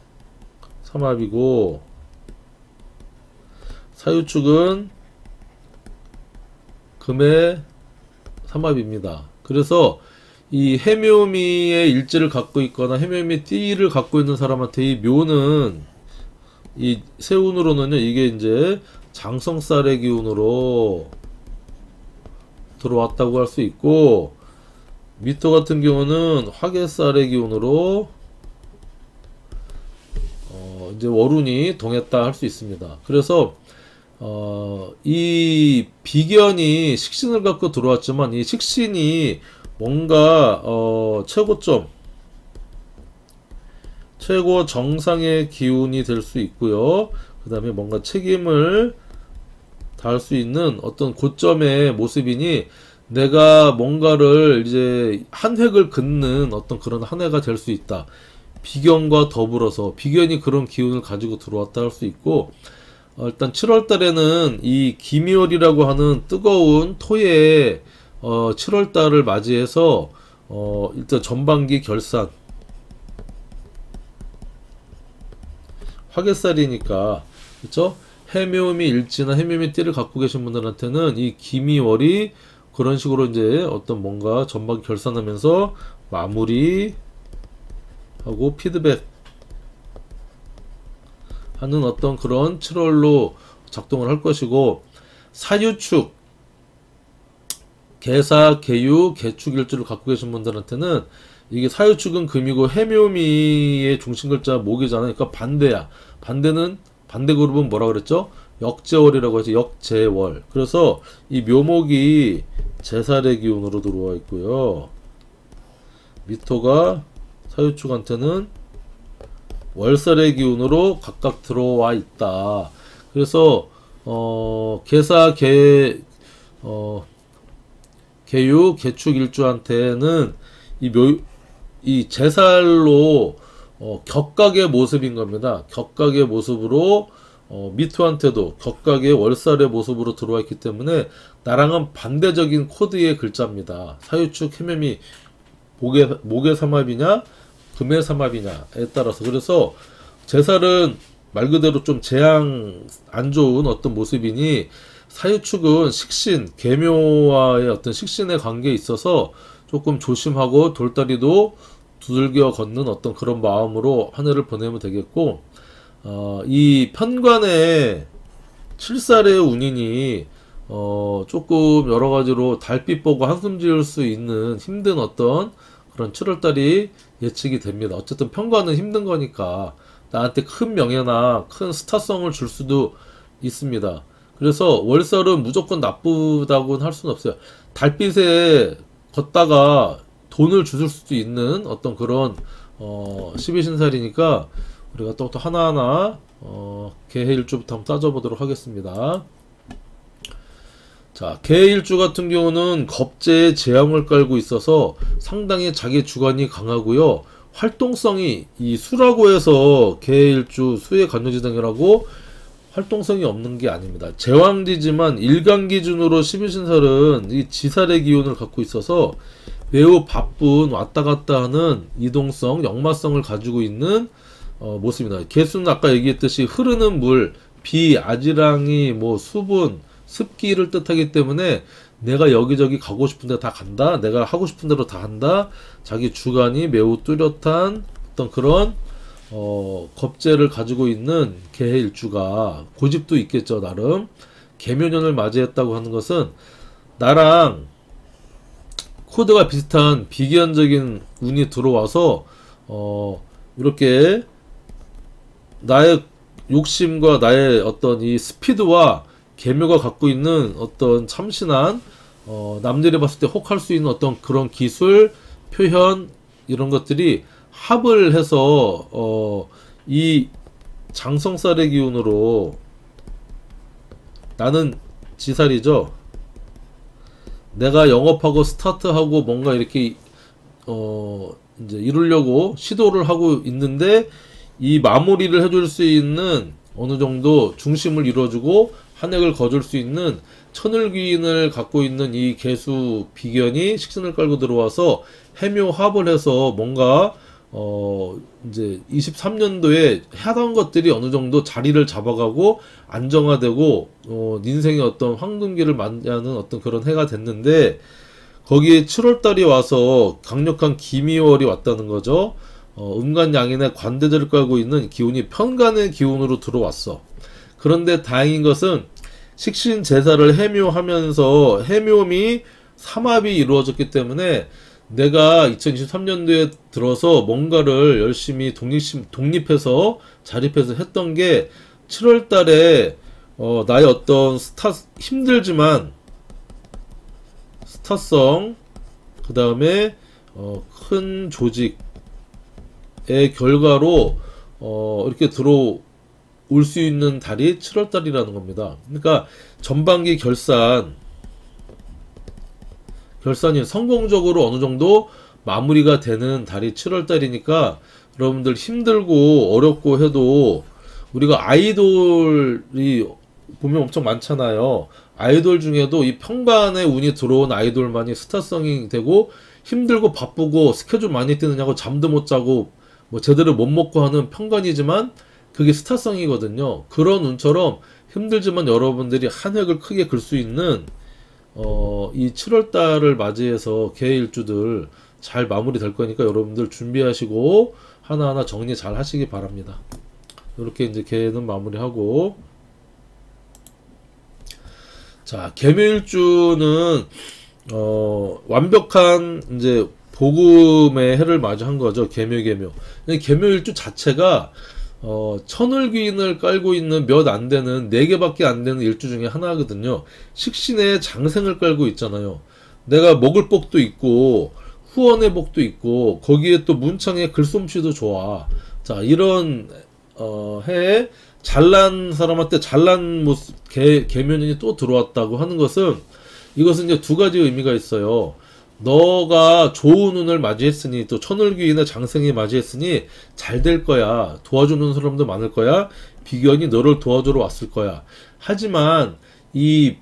삼합이고 사유축은 금의 삼합입니다. 그래서 이 해묘미의 일지를 갖고 있거나 해묘미 띠를 갖고 있는 사람한테 이 묘는 이 세운으로는요 이게 이제 장성살의 기운으로 들어왔다고 할 수 있고 미토 같은 경우는 화개살의 기운으로 이제 월운이 동했다 할 수 있습니다. 그래서 이 비견이 식신을 갖고 들어왔지만 이 식신이 뭔가 최고점 최고 정상의 기운이 될 수 있고요. 그 다음에 뭔가 책임을 다할 수 있는 어떤 고점의 모습이니 내가 뭔가를 이제 한 획을 긋는 어떤 그런 한 해가 될 수 있다. 비견과 더불어서 비견이 그런 기운을 가지고 들어왔다 할 수 있고 일단 7월 달에는 이 기미월이라고 하는 뜨거운 토의 7월 달을 맞이해서 일단 전반기 결산 화개살이니까 그쵸? 해묘미 일지나 해묘미 띠를 갖고 계신 분들한테는 이 기미월이 그런 식으로 이제 어떤 뭔가 전반 결산하면서 마무리 하고 피드백 하는 어떤 그런 7월로 작동을 할 것이고 사유축 개사, 개유, 개축 일주를 갖고 계신 분들한테는 이게 사유축은 금이고 해묘미의 중심글자 목이잖아요. 그러니까 반대야. 반대는 반대 그룹은 뭐라 그랬죠? 역제월이라고 해서 역제월. 그래서 이 묘목이 제살의 기운으로 들어와 있고요. 미토가 사유축한테는 월살의 기운으로 각각 들어와 있다. 그래서 개사, 개유, 개축 일주한테는 이 제살로 격각의 모습인 겁니다. 격각의 모습으로 미투한테도 격각의 월살의 모습으로 들어와 있기 때문에 나랑은 반대적인 코드의 글자입니다. 사유축 해묘미 목의 삼합이냐 금의 삼합이냐에 따라서. 그래서 제살은 말 그대로 좀 재앙 안 좋은 어떤 모습이니, 사유축은 식신, 계묘와의 어떤 식신의 관계에 있어서 조금 조심하고 돌다리도 두들겨 걷는 어떤 그런 마음으로 한 해를 보내면 되겠고, 이 편관의 7살의 운이니 조금 여러 가지로 달빛 보고 한숨 지을 수 있는 힘든 어떤 그런 7월달이 예측이 됩니다. 어쨌든 편관은 힘든 거니까 나한테 큰 명예나 큰 스타성을 줄 수도 있습니다. 그래서 월설은 무조건 나쁘다고는 할 수는 없어요. 달빛에 걷다가 돈을 주실 수도 있는 어떤 그런 12신살이니까 우리가 또 하나하나 개해일주부터 한번 따져보도록 하겠습니다. 자, 개해일주 같은 경우는 겁재에 재앙을 깔고 있어서 상당히 자기 주관이 강하고요. 활동성이 이 수라고 해서 개해일주 수의 간요지당이라고 활동성이 없는 게 아닙니다. 제왕지지만 일간 기준으로 12신살은 이 지살의 기운을 갖고 있어서 매우 바쁜 왔다 갔다 하는 이동성, 역마성을 가지고 있는 모습입니다. 개수는 아까 얘기했듯이 흐르는 물, 비, 아지랑이, 뭐 수분, 습기를 뜻하기 때문에 내가 여기저기 가고 싶은 데 다 간다, 내가 하고 싶은 대로 다 한다, 자기 주관이 매우 뚜렷한 어떤 그런 겁재를 가지고 있는 개해일주가 고집도 있겠죠. 나름 개묘년을 맞이했다고 하는 것은 나랑 코드가 비슷한 비견적인 운이 들어와서 이렇게 나의 욕심과 나의 어떤 이 스피드와 개묘가 갖고 있는 어떤 참신한 남들이 봤을 때 혹할 수 있는 어떤 그런 기술, 표현 이런 것들이 합을 해서 이 장성살의 기운으로, 나는 지살이죠. 내가 영업하고 스타트하고 뭔가 이렇게 이제 이루려고 시도를 하고 있는데 이 마무리를 해줄 수 있는 어느 정도 중심을 이루어주고 한획을 거줄 수 있는 천을귀인을 갖고 있는 이 개수 비견이 식신을 깔고 들어와서 해묘합을 해서 뭔가 이제 23년도에 하던 것들이 어느 정도 자리를 잡아가고 안정화되고 인생의 어떤 황금기를 맞이하는 어떤 그런 해가 됐는데, 거기에 7월달이 와서 강력한 기미월이 왔다는 거죠. 음간양인의 관대절을 깔고 있는 기운이 편간의 기운으로 들어왔어. 그런데 다행인 것은 식신 제사를 해묘하면서 해묘미 삼합이 이루어졌기 때문에 내가 2023년도에 들어서 뭔가를 열심히 독립해서 자립해서 했던 게 7월 달에 나의 어떤 힘들지만 스타성, 그 다음에 큰 조직의 결과로 이렇게 들어올 수 있는 달이 7월 달이라는 겁니다. 그러니까 전반기 결산이 성공적으로 어느 정도 마무리가 되는 달이 7월 달이니까 여러분들 힘들고 어렵고 해도, 우리가 아이돌이 보면 엄청 많잖아요. 아이돌 중에도 이 평간에 운이 들어온 아이돌만이 스타성이 되고, 힘들고 바쁘고 스케줄 많이 뛰느냐고 잠도 못 자고 뭐 제대로 못 먹고 하는 평간이지만 그게 스타성이거든요. 그런 운처럼 힘들지만 여러분들이 한 획을 크게 글 수 있는 이 7월달을 맞이해서 개일주들 잘 마무리 될 거니까 여러분들 준비하시고 하나하나 정리 잘 하시기 바랍니다. 이렇게 이제 개는 마무리하고, 자, 개묘일주는 완벽한 이제 복음의 해를 맞이한 거죠. 개묘. 개묘일주 자체가 천을귀인을 깔고 있는 몇 안 되는 4개밖에 안 되는 일주 중에 하나거든요. 식신에 장생을 깔고 있잖아요. 내가 먹을 복도 있고 후원의 복도 있고 거기에 또 문창의 글솜씨도 좋아. 자, 이런 해에 잘난 사람한테 잘난 모습 개묘년이 또 들어왔다고 하는 것은 이것은 이제 두 가지 의미가 있어요. 너가 좋은 운을 맞이했으니, 또 천을귀인의 장생이 맞이했으니 잘 될 거야. 도와주는 사람도 많을 거야. 비견이 너를 도와주러 왔을 거야. 하지만 이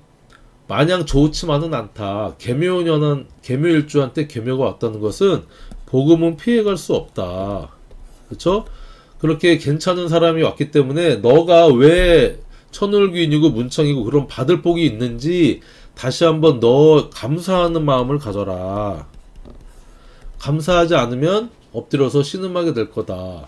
마냥 좋지만은 않다. 계묘일주한테 계묘가 왔다는 것은 복음은 피해갈 수 없다. 그쵸? 그렇게 괜찮은 사람이 왔기 때문에 너가 왜 천을귀인이고 문청이고 그런 받을 복이 있는지 다시 한번 너 감사하는 마음을 가져라. 감사하지 않으면 엎드려서 신음하게 될 거다.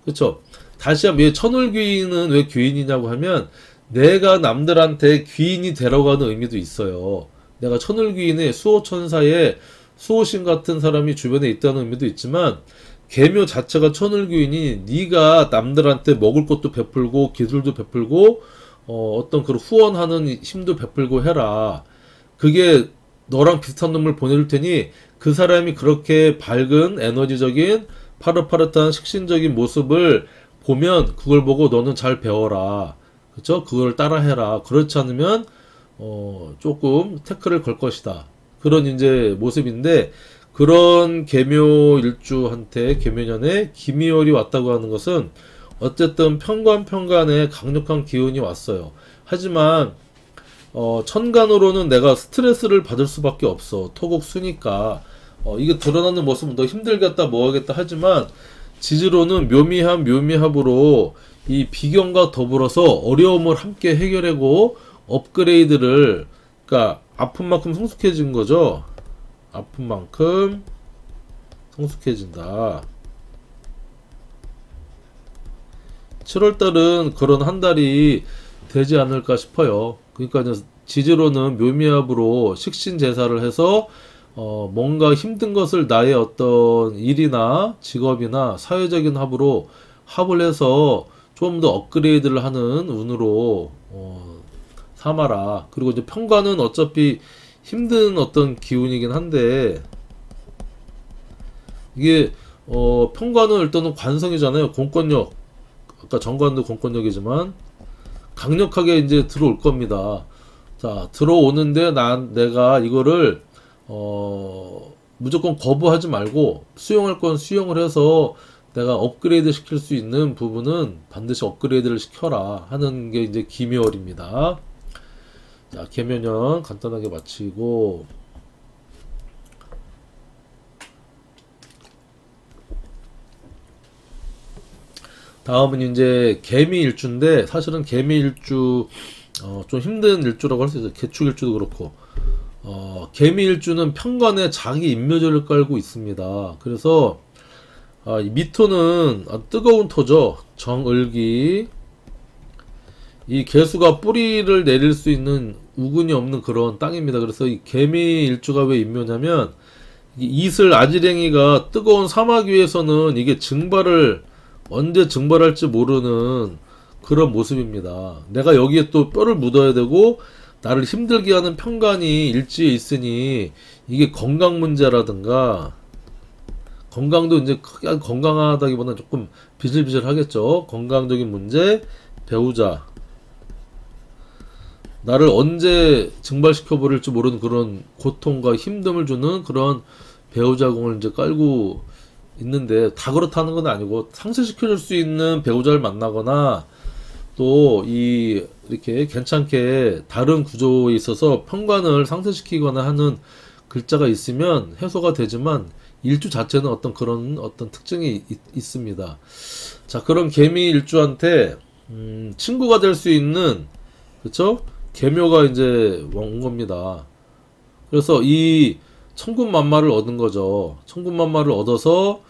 그쵸? 다시 한번, 천을귀인은 왜 귀인이냐고 하면 내가 남들한테 귀인이 되라고 의미도 있어요. 내가 천을귀인의 수호천사의 수호신 같은 사람이 주변에 있다는 의미도 있지만, 계묘 자체가 천을귀인이 네가 남들한테 먹을 것도 베풀고 기술도 베풀고 어떤 그런 후원하는 힘도 베풀고 해라. 그게 너랑 비슷한 놈을 보내줄 테니 그 사람이 그렇게 밝은 에너지적인 파릇파릇한 식신적인 모습을 보면 그걸 보고 너는 잘 배워라. 그쵸? 그걸 따라해라. 그렇지 않으면 조금 태클을 걸 것이다. 그런 이제 모습인데, 그런 계묘일주한테 계묘년에 기미월이 왔다고 하는 것은 어쨌든 편관에 강력한 기운이 왔어요. 하지만 천간으로는 내가 스트레스를 받을 수밖에 없어. 토곡수니까 이게 드러나는 모습은 너 힘들겠다 뭐하겠다 하지만, 지지로는 묘미합으로 이 비견과 더불어서 어려움을 함께 해결하고 업그레이드를, 그러니까 아픈 만큼 성숙해진 거죠. 아픈 만큼 성숙해진다. 7월달은 그런 한 달이 되지 않을까 싶어요. 그러니까 지지로는 묘미합으로 식신 제사를 해서 뭔가 힘든 것을 나의 어떤 일이나 직업이나 사회적인 합을 해서 좀 더 업그레이드를 하는 운으로 삼아라. 그리고 이제 편관은 어차피 힘든 어떤 기운이긴 한데, 이게 편관은 일단은 관성이잖아요. 공권력, 아까 정관도 공권력이지만 강력하게 이제 들어올 겁니다. 자, 들어오는데 내가 이거를 무조건 거부하지 말고 수용할 건 수용을 해서 내가 업그레이드 시킬 수 있는 부분은 반드시 업그레이드를 시켜라 하는 게 이제 기묘월입니다. 자, 계묘년 간단하게 마치고, 다음은 이제 개미일주인데, 사실은 개미일주 좀 힘든 일주라고 할 수 있어요. 개축일주도 그렇고, 개미일주는 편관에 자기 인묘제를 깔고 있습니다. 그래서 이 미토는 뜨거운 토죠. 정을기. 이 개수가 뿌리를 내릴 수 있는 우근이 없는 그런 땅입니다. 그래서 이 개미일주가 왜 인묘냐면, 이 이슬 아지랭이가 뜨거운 사막 위에서는 이게 언제 증발할지 모르는 그런 모습입니다. 내가 여기에 또 뼈를 묻어야 되고 나를 힘들게 하는 편관이 일지에 있으니, 이게 건강 문제라든가, 건강도 이제 크게 건강하다기보다는 조금 비실비실 하겠죠. 건강적인 문제, 배우자, 나를 언제 증발시켜 버릴지 모르는 그런 고통과 힘듦을 주는 그런 배우자궁을 이제 깔고 있는데, 다 그렇다는 건 아니고 상쇄시켜 줄 수 있는 배우자를 만나거나, 또 이렇게 괜찮게 다른 구조에 있어서 편관을 상쇄시키거나 하는 글자가 있으면 해소가 되지만, 일주 자체는 그런 특징이 있습니다. 자, 그런 개미 일주한테 친구가 될 수 있는, 그쵸? 계묘가 이제 온 겁니다. 그래서 이 천군만마를 얻은 거죠. 천군만마를 얻어서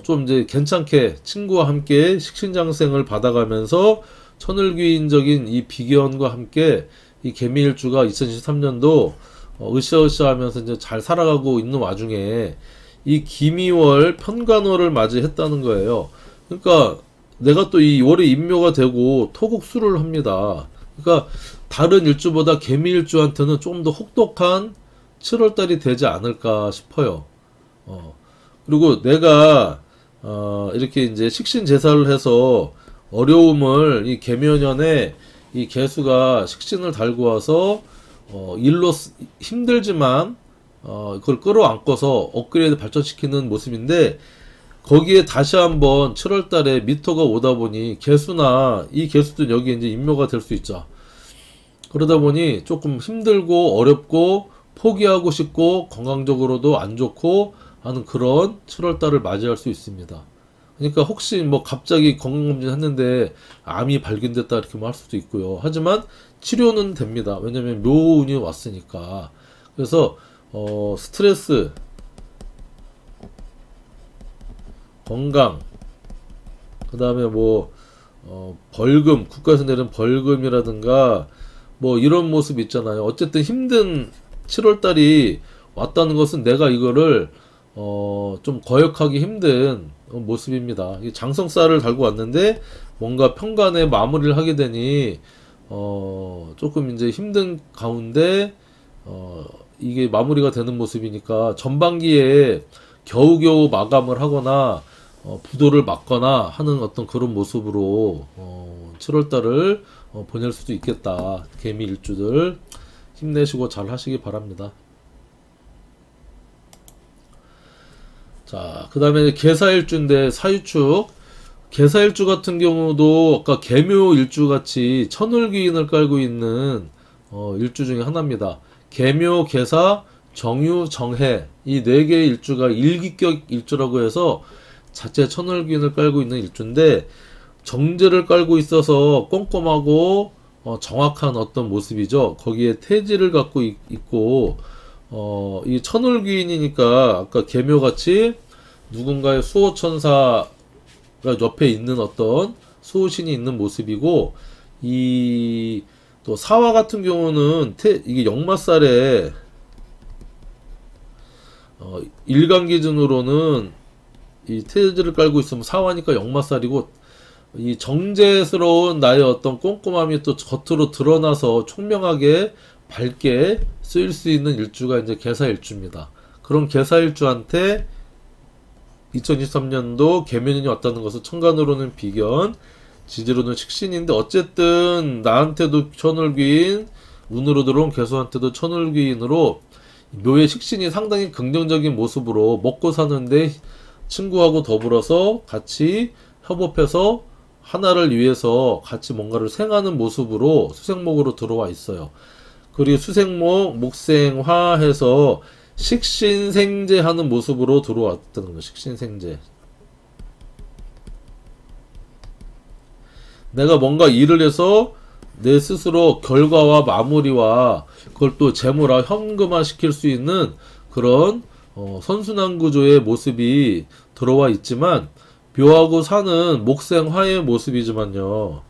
좀 이제 괜찮게 친구와 함께 식신장생을 받아가면서 천을귀인적인 이 비견과 함께 이 개미일주가 2023년도 으쌰으쌰 하면서 이제 잘 살아가고 있는 와중에 이 기미월 편관월을 맞이했다는 거예요. 그러니까 내가 또 이 월에 인묘가 되고 토국수를 합니다. 그러니까 다른 일주보다 개미일주한테는 좀 더 혹독한 7월달이 되지 않을까 싶어요. 그리고 내가 이렇게 이제 식신 제사를 해서 어려움을, 이 개묘년에 이 개수가 식신을 달고 와서 힘들지만 그걸 끌어안고서 업그레이드 발전시키는 모습인데, 거기에 다시 한번 7월 달에 미터가 오다 보니 개수나 이 개수도 여기 이제 인묘가 될 수 있죠. 그러다 보니 조금 힘들고 어렵고 포기하고 싶고 건강적으로도 안 좋고 하는 그런 7월 달을 맞이할 수 있습니다. 그러니까 혹시 뭐 갑자기 건강검진 했는데 암이 발견됐다 이렇게 말 할 수도 있고요. 하지만 치료는 됩니다. 왜냐면 묘운이 왔으니까. 그래서 스트레스, 건강, 그 다음에 뭐 벌금, 국가에서 내린 벌금이라든가 뭐 이런 모습 있잖아요. 어쨌든 힘든 7월달이 왔다는 것은 내가 이거를 좀 거역하기 힘든 모습입니다. 이 장성살을 달고 왔는데 뭔가 평간에 마무리를 하게 되니 조금 이제 힘든 가운데 이게 마무리가 되는 모습이니까 전반기에 겨우겨우 마감을 하거나 부도를 맞거나 하는 어떤 그런 모습으로 7월달을 보낼 수도 있겠다. 개미 일주들 힘내시고 잘 하시기 바랍니다. 자, 그 다음에 개사일주인데 사유축. 개사일주 같은 경우도 아까 개묘일주 같이 천을귀인을 깔고 있는 일주 중에 하나입니다. 개묘, 개사, 정유, 정해 이 네 개의 일주가 일기격 일주라고 해서 자체 천을귀인을 깔고 있는 일주인데, 정제를 깔고 있어서 꼼꼼하고 정확한 어떤 모습이죠. 거기에 태지를 갖고 있고 이 천을귀인이니까 아까 개묘같이 누군가의 수호천사가 옆에 있는 어떤 수호신이 있는 모습이고, 이 또 사화 같은 경우는 이게 역마살에 일간 기준으로는 이 태지를 깔고 있으면 사화니까 역마살이고, 이 정제스러운 나의 어떤 꼼꼼함이 또 겉으로 드러나서 총명하게 밝게 쓰일 수 있는 일주가 이제 개사일주입니다. 그런 개사일주한테 2023년도 개묘년이 왔다는 것은 천간으로는 비견, 지지로는 식신인데 어쨌든 나한테도 천을귀인, 운으로 들어온 개수한테도 천을귀인으로 묘의 식신이 상당히 긍정적인 모습으로 먹고 사는데 친구하고 더불어서 같이 협업해서 하나를 위해서 같이 뭔가를 생하는 모습으로 수생목으로 들어와 있어요. 그리고 수생목, 목생화 해서 식신생재 하는 모습으로 들어왔다는 거예요. 식신생재. 내가 뭔가 일을 해서 내 스스로 결과와 마무리와 그걸 또 재물화, 현금화 시킬 수 있는 그런 선순환 구조의 모습이 들어와 있지만, 묘하고 사는 목생화의 모습이지만요.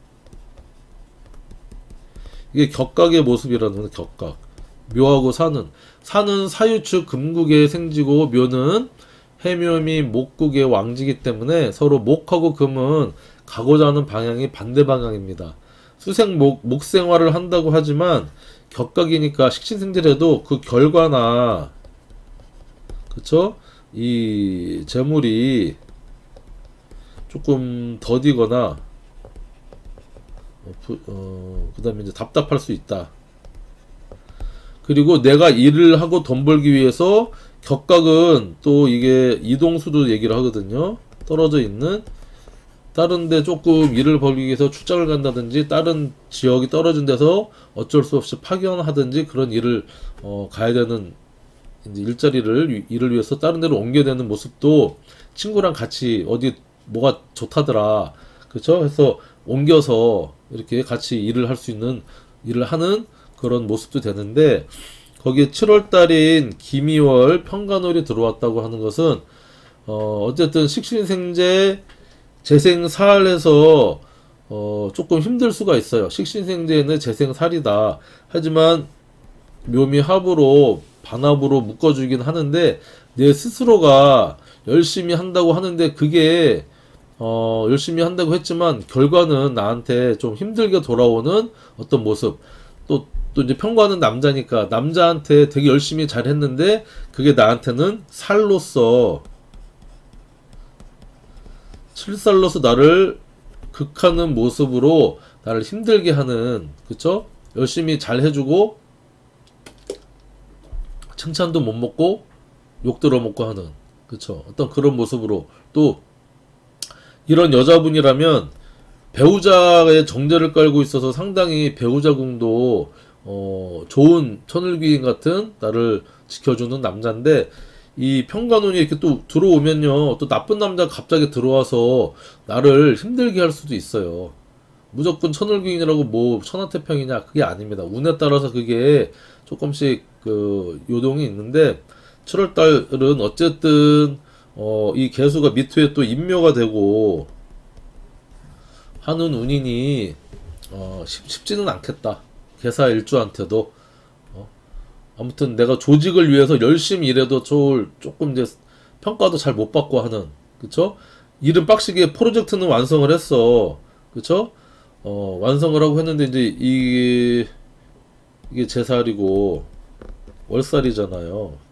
이게 격각의 모습이라는 거는 격각. 묘하고 사는 사유축 금국의 생지고, 묘는 해묘미 목국의 왕지기 때문에 서로 목하고 금은 가고자 하는 방향이 반대 방향입니다. 목생화를 한다고 하지만 격각이니까 식신생재래도 그 결과나 그쵸? 이 재물이 조금 더디거나 그 다음에 이제 답답할 수 있다. 그리고 내가 일을 하고 돈 벌기 위해서 격각은 또 이게 이동수도 얘기를 하거든요. 떨어져 있는 다른데 조금 일을 벌기 위해서 출장을 간다든지 다른 지역이 떨어진 데서 어쩔 수 없이 파견하든지 그런 일을 가야 되는 이제 일을 위해서 다른 데로 옮겨야 되는 모습도 친구랑 같이 어디 뭐가 좋다더라, 그쵸? 해서 옮겨서 이렇게 같이 일을 할 수 있는 일을 하는 그런 모습도 되는데, 거기에 7월달인 기미월 평간월이 들어왔다고 하는 것은 어쨌든 식신생재 재생살에서 조금 힘들 수가 있어요. 식신생재는 재생살이다. 하지만 묘미 합으로 반합으로 묶어주긴 하는데, 내 스스로가 열심히 한다고 하는데 그게 열심히 한다고 했지만 결과는 나한테 좀 힘들게 돌아오는 어떤 모습. 또 이제 평가하는 남자니까 남자한테 되게 열심히 잘했는데 그게 나한테는 살로서 칠살로서 나를 극하는 모습으로 나를 힘들게 하는, 그쵸? 열심히 잘 해주고 칭찬도 못 먹고 욕 들어먹고 하는, 그쵸? 어떤 그런 모습으로. 또 이런 여자분이라면 배우자의 정제를 깔고 있어서 상당히 배우자궁도 좋은 천을귀인 같은 나를 지켜주는 남자인데, 이 평관운이 이렇게 또 들어오면요, 또 나쁜 남자가 갑자기 들어와서 나를 힘들게 할 수도 있어요. 무조건 천을귀인이라고 뭐 천하태평이냐, 그게 아닙니다. 운에 따라서 그게 조금씩 그 요동이 있는데, 7월달은 어쨌든 이 개수가 미토에 또 인묘가 되고 하는 운이니 쉽지는 않겠다. 개사일주한테도. 아무튼 내가 조직을 위해서 열심히 일해도 조금 이제 평가도 잘 못 받고 하는, 그쵸? 일은 빡시게 프로젝트는 완성을 했어, 그쵸? 완성을 하고 했는데 이제 이게 제 살이고 월살이잖아요.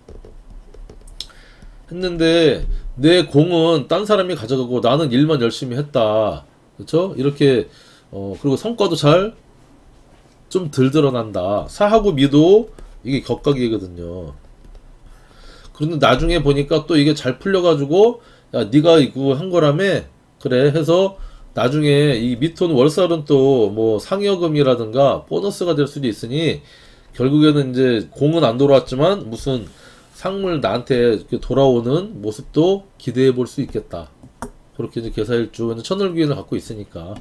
했는데 내 공은 딴 사람이 가져가고 나는 일만 열심히 했다, 그쵸? 이렇게 그리고 성과도 잘 좀 덜 드러난다. 사하고 미도 이게 격각이거든요. 그런데 나중에 보니까 또 이게 잘 풀려가지고, 야, 네가 이거 한 거라며? 그래 해서 나중에 이 미토는 월살은 또 뭐 상여금이라든가 보너스가 될 수도 있으니, 결국에는 이제 공은 안 돌아왔지만 무슨 상물 나한테 이렇게 돌아오는 모습도 기대해 볼 수 있겠다. 그렇게 이제 개사일주 천을귀인을 갖고 있으니까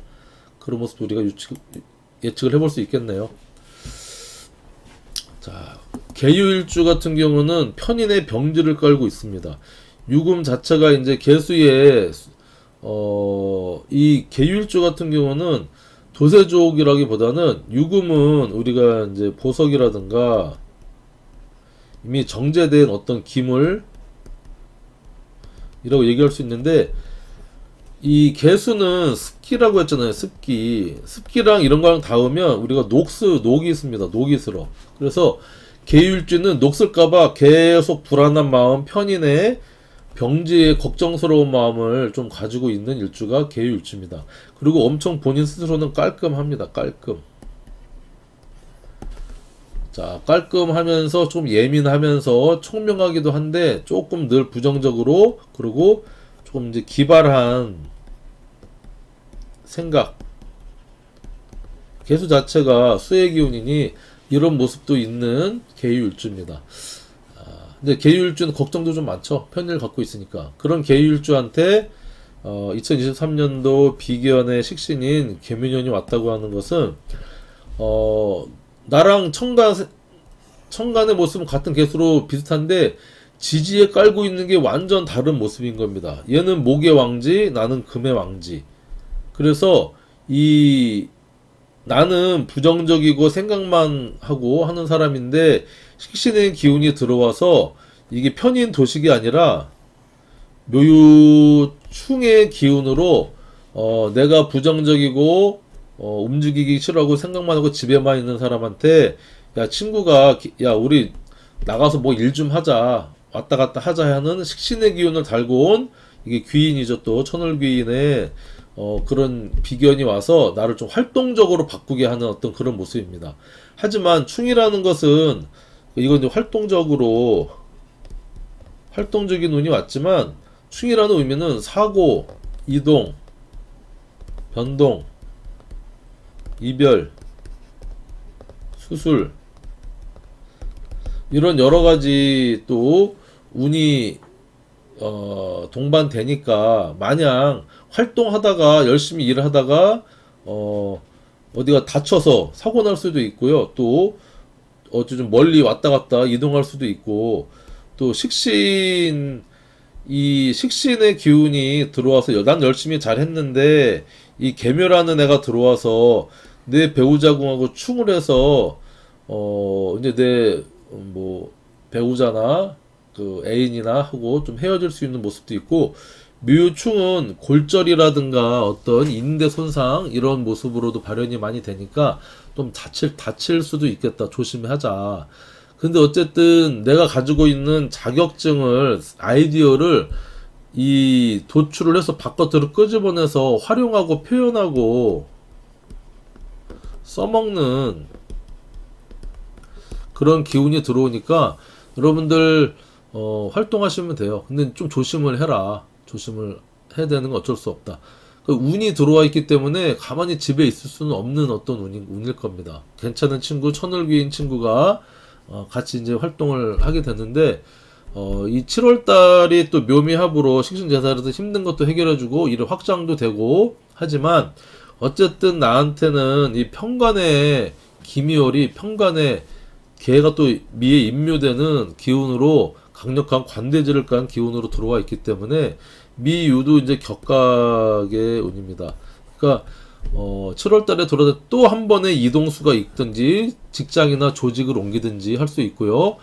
그런 모습도 우리가 예측을 해볼 수 있겠네요. 자, 개유일주 같은 경우는 편인의 병지를 깔고 있습니다. 유금 자체가 이제 개수에 이 개유일주 같은 경우는 도세족이라기보다는, 유금은 우리가 이제 보석이라든가 이미 정제된 어떤 기물 이라고 얘기할 수 있는데, 이 개수는 습기라고 했잖아요. 습기랑 이런 거랑 닿으면 우리가 녹이 있습니다. 녹이 슬어. 그래서 개유일주는 녹슬까봐 계속 불안한 마음, 편인의 병지의 걱정스러운 마음을 좀 가지고 있는 일주가 개유일주입니다. 그리고 엄청 본인 스스로는 깔끔합니다. 깔끔. 자, 깔끔하면서 좀 예민하면서 총명하기도 한데 조금 늘 부정적으로, 그리고 조금 이제 기발한 생각. 개수 자체가 수의 기운이니 이런 모습도 있는 개유일주입니다. 근데 개유일주는 걱정도 좀 많죠. 편의를 갖고 있으니까. 그런 개유일주한테 2023년도 비견의 식신인 개묘년이 왔다고 하는 것은 나랑 청간의 모습은 같은 개수로 비슷한데 지지에 깔고 있는 게 완전 다른 모습인 겁니다. 얘는 목의 왕지, 나는 금의 왕지. 그래서 나는 부정적이고 생각만 하고 하는 사람인데, 식신의 기운이 들어와서 이게 편인 도식이 아니라 묘유충의 기운으로 내가 부정적이고 움직이기 싫어하고 생각만 하고 집에만 있는 사람한테, 야 친구가, 야 우리 나가서 뭐 일 좀 하자, 왔다 갔다 하자 하는 식신의 기운을 달고 온, 이게 귀인이죠. 또 천을귀인의 그런 비견이 와서 나를 좀 활동적으로 바꾸게 하는 어떤 그런 모습입니다. 하지만 충이라는 것은 이건 이제 활동적인 운이 왔지만, 충이라는 의미는 사고, 이동, 변동, 이별, 수술, 이런 여러가지 또 운이 동반되니까, 마냥 활동하다가 열심히 일을 하다가 어디가 다쳐서 사고 날 수도 있고요. 또 좀 멀리 왔다 갔다 이동할 수도 있고, 또 식신의 기운이 들어와서 난 열심히 잘 했는데 이 계묘라는 애가 들어와서 내 배우자궁하고 충을 해서 이제 내 뭐 배우자나 그 애인이나 하고 좀 헤어질 수 있는 모습도 있고, 묘충은 골절이라든가 어떤 인대 손상 이런 모습으로도 발현이 많이 되니까 좀 다칠 수도 있겠다. 조심하자. 근데 어쨌든 내가 가지고 있는 자격증을, 아이디어를 도출을 해서 바깥으로 끄집어내서 활용하고 표현하고 써먹는 그런 기운이 들어오니까 여러분들 활동하시면 돼요. 근데 좀 조심을 해라. 조심을 해야 되는 건 어쩔 수 없다. 그 운이 들어와 있기 때문에 가만히 집에 있을 수는 없는 어떤 운일 겁니다. 괜찮은 친구, 천을귀인 친구가 같이 이제 활동을 하게 됐는데 이 7월 달이 또 묘미합으로 식신제사라서 힘든 것도 해결해주고 일의 확장도 되고 하지만 어쨌든 나한테는 이 편관의 기미월이 편관의 개가 또 미에 임묘되는 기운으로 강력한 관대지를 깐 기운으로 들어와 있기 때문에 미유도 이제 격각의 운입니다. 그러니까 7월 달에 들어서 또 한 번의 이동수가 있든지 직장이나 조직을 옮기든지 할 수 있고요.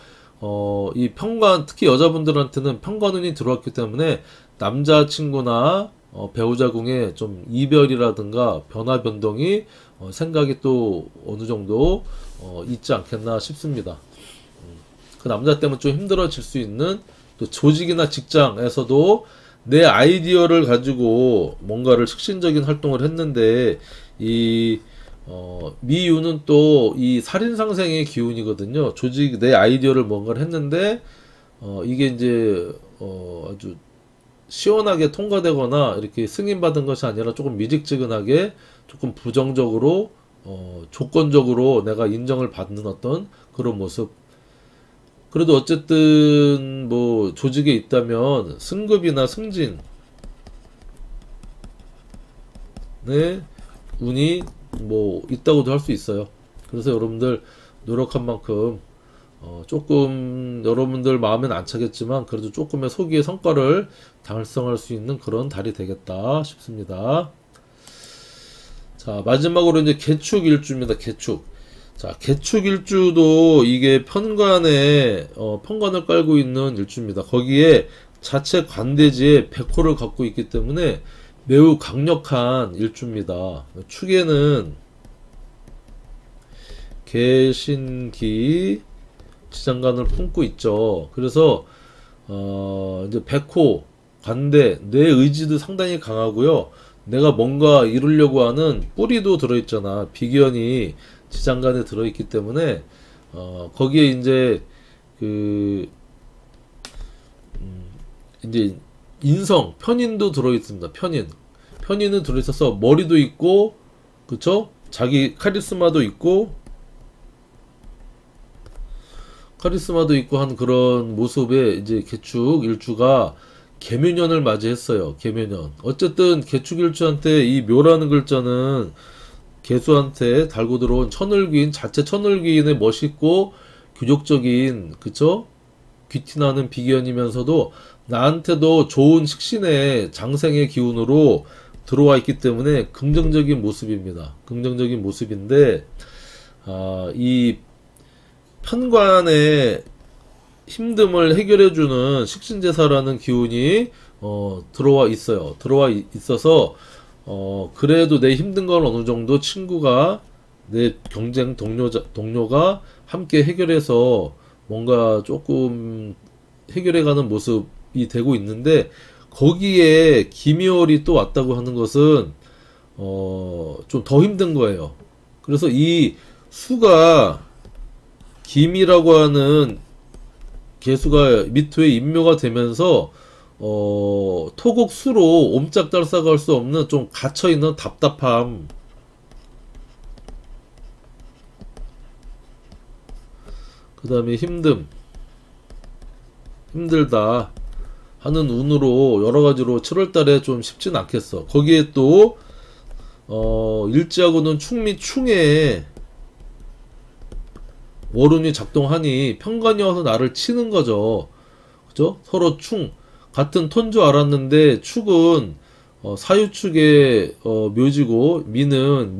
이 편관, 특히 여자분들한테는 편관운이 들어왔기 때문에 남자친구나 배우자 궁에 좀 이별이라든가 변화 변동이 생각이 또 어느 정도 있지 않겠나 싶습니다. 그 남자 때문에 좀 힘들어질 수 있는 또 조직이나 직장에서도 내 아이디어를 가지고 뭔가를 혁신적인 활동을 했는데 이 미유는 또 이 살인상생의 기운이거든요. 조직 내 아이디어를 뭔가를 했는데 이게 이제 아주 시원하게 통과되거나 이렇게 승인받은 것이 아니라 조금 미직지근하게 조금 부정적으로 조건적으로 내가 인정을 받는 어떤 그런 모습. 그래도 어쨌든 뭐 조직에 있다면 승급이나 승진의 운이 뭐 있다고도 할 수 있어요. 그래서 여러분들 노력한 만큼 조금 여러분들 마음엔 안 차겠지만 그래도 조금의 소기의 성과를 달성할 수 있는 그런 달이 되겠다 싶습니다. 자, 마지막으로 이제 개축일주입니다. 개축. 자, 개축일주도 이게 편관을 깔고 있는 일주입니다. 거기에 자체 관대지에 백호를 갖고 있기 때문에 매우 강력한 일주입니다. 축에는 개신기 지장간을 품고 있죠. 그래서 이제 백호, 관대, 내 의지도 상당히 강하고요. 내가 뭔가 이루려고 하는 뿌리도 들어있잖아. 비견이 지장간에 들어있기 때문에 거기에 이제 이제 인성, 편인도 들어있습니다. 편인은 들어있어서 머리도 있고, 그쵸? 자기 카리스마도 있고 한 그런 모습의 이제 개축 일주가 개묘년을 맞이했어요. 개묘년. 어쨌든 개축 일주한테 이 묘라는 글자는 개수한테 달고 들어온 천을귀인, 자체 천을귀인의 멋있고 규격적인, 그쵸? 귀티나는 비견이면서도 나한테도 좋은 식신의 장생의 기운으로 들어와 있기 때문에 긍정적인 모습입니다. 긍정적인 모습인데, 이 편관의 힘듦을 해결해주는 식신제사라는 기운이 들어와 있어요. 들어와 있어서 그래도 내 힘든 걸 어느 정도 친구가, 내 경쟁 동료가 함께 해결해서 뭔가 조금 해결해가는 모습이 되고 있는데, 거기에 기묘월이 또 왔다고 하는 것은 좀 더 힘든 거예요. 그래서 이 수가, 김이라고 하는 개수가 미토에 임묘가 되면서 토곡수로 옴짝달싹할 수 없는 좀 갇혀있는 답답함, 그 다음에 힘들다 하는 운으로 여러가지로 7월달에 좀 쉽진 않겠어. 거기에 또 일지하고는 충 및 충에 월운이 작동하니 편관이 와서 나를 치는 거죠. 그죠? 서로 같은 톤 줄 알았는데 축은 사유축의 묘지고 미는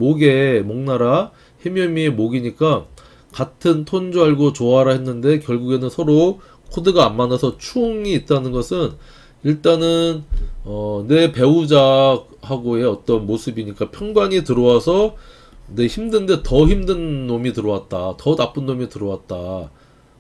목나라 해묘미의 목이니까 같은 톤 줄 알고 좋아라 했는데 결국에는 서로 코드가 안 맞아서 충이 있다는 것은 일단은 내 배우자하고의 어떤 모습이니까 편관이 들어와서 내 힘든데 더 힘든 놈이 들어왔다. 더 나쁜 놈이 들어왔다.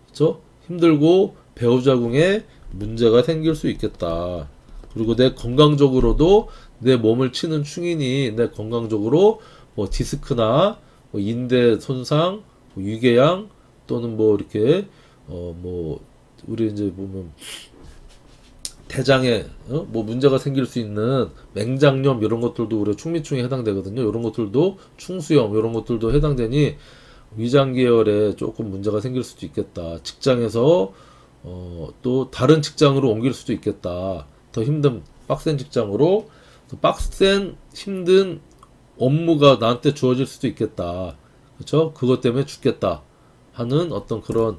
그쵸? 힘들고 배우자궁에 문제가 생길 수 있겠다. 그리고 내 건강적으로도 내 몸을 치는 충인이 내 건강적으로 뭐 디스크나 뭐 인대 손상, 뭐 위궤양 또는 뭐 이렇게 뭐 우리 이제 보면 대장에 뭐 문제가 생길 수 있는 맹장염 이런 것들도 우리 충미충에 해당되거든요. 이런 것들도 충수염 이런 것들도 해당되니 위장 계열에 조금 문제가 생길 수도 있겠다. 직장에서 또 다른 직장으로 옮길 수도 있겠다. 더 힘든 빡센 직장으로 더 빡센 힘든 업무가 나한테 주어질 수도 있겠다. 그렇죠? 그것 때문에 죽겠다 하는 어떤 그런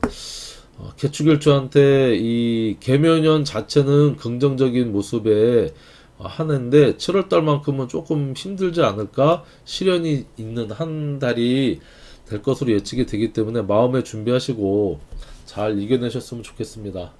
개축일주한테 이 계묘년 자체는 긍정적인 모습에 하는데 7월달만큼은 조금 힘들지 않을까? 시련이 있는 한 달이 될 것으로 예측이 되기 때문에 마음에 준비하시고 잘 이겨내셨으면 좋겠습니다.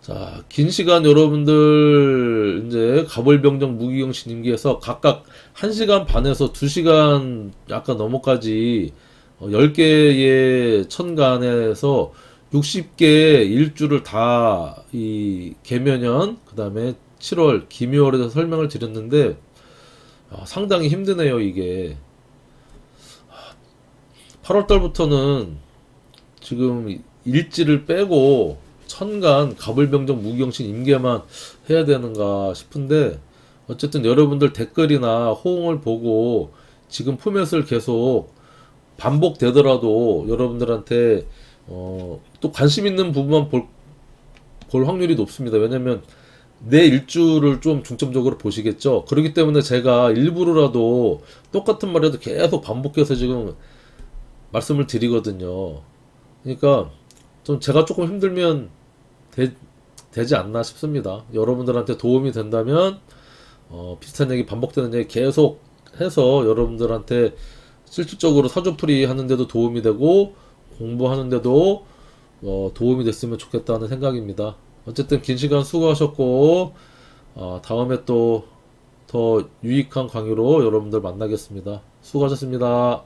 자, 긴 시간 여러분들 이제 가벌병정 무기경신 임기에서 각각 1시간 반에서 2시간 약간 넘어까지 10개의 천간에서 60개의 일주를 다 이 계묘년 그 다음에 7월 기묘월에 대해서 설명을 드렸는데 상당히 힘드네요. 이게 8월달부터는 지금 일지를 빼고 천간 가불병정 무기경신 임계만 해야 되는가 싶은데 어쨌든 여러분들 댓글이나 호응을 보고 지금 포맷을 계속 반복되더라도 여러분들한테 또 관심 있는 부분만 볼 확률이 높습니다. 왜냐면 내 일주를 좀 중점적으로 보시겠죠. 그렇기 때문에 제가 일부러라도 똑같은 말에도 계속 반복해서 지금 말씀을 드리거든요. 그러니까 좀 제가 조금 힘들면 되지 않나 싶습니다. 여러분들한테 도움이 된다면 비슷한 얘기 반복되는 얘기 계속 해서 여러분들한테 실질적으로 사주풀이 하는데도 도움이 되고 공부하는데도 도움이 됐으면 좋겠다는 생각입니다. 어쨌든 긴 시간 수고하셨고 다음에 또 더 유익한 강의로 여러분들 만나겠습니다. 수고하셨습니다.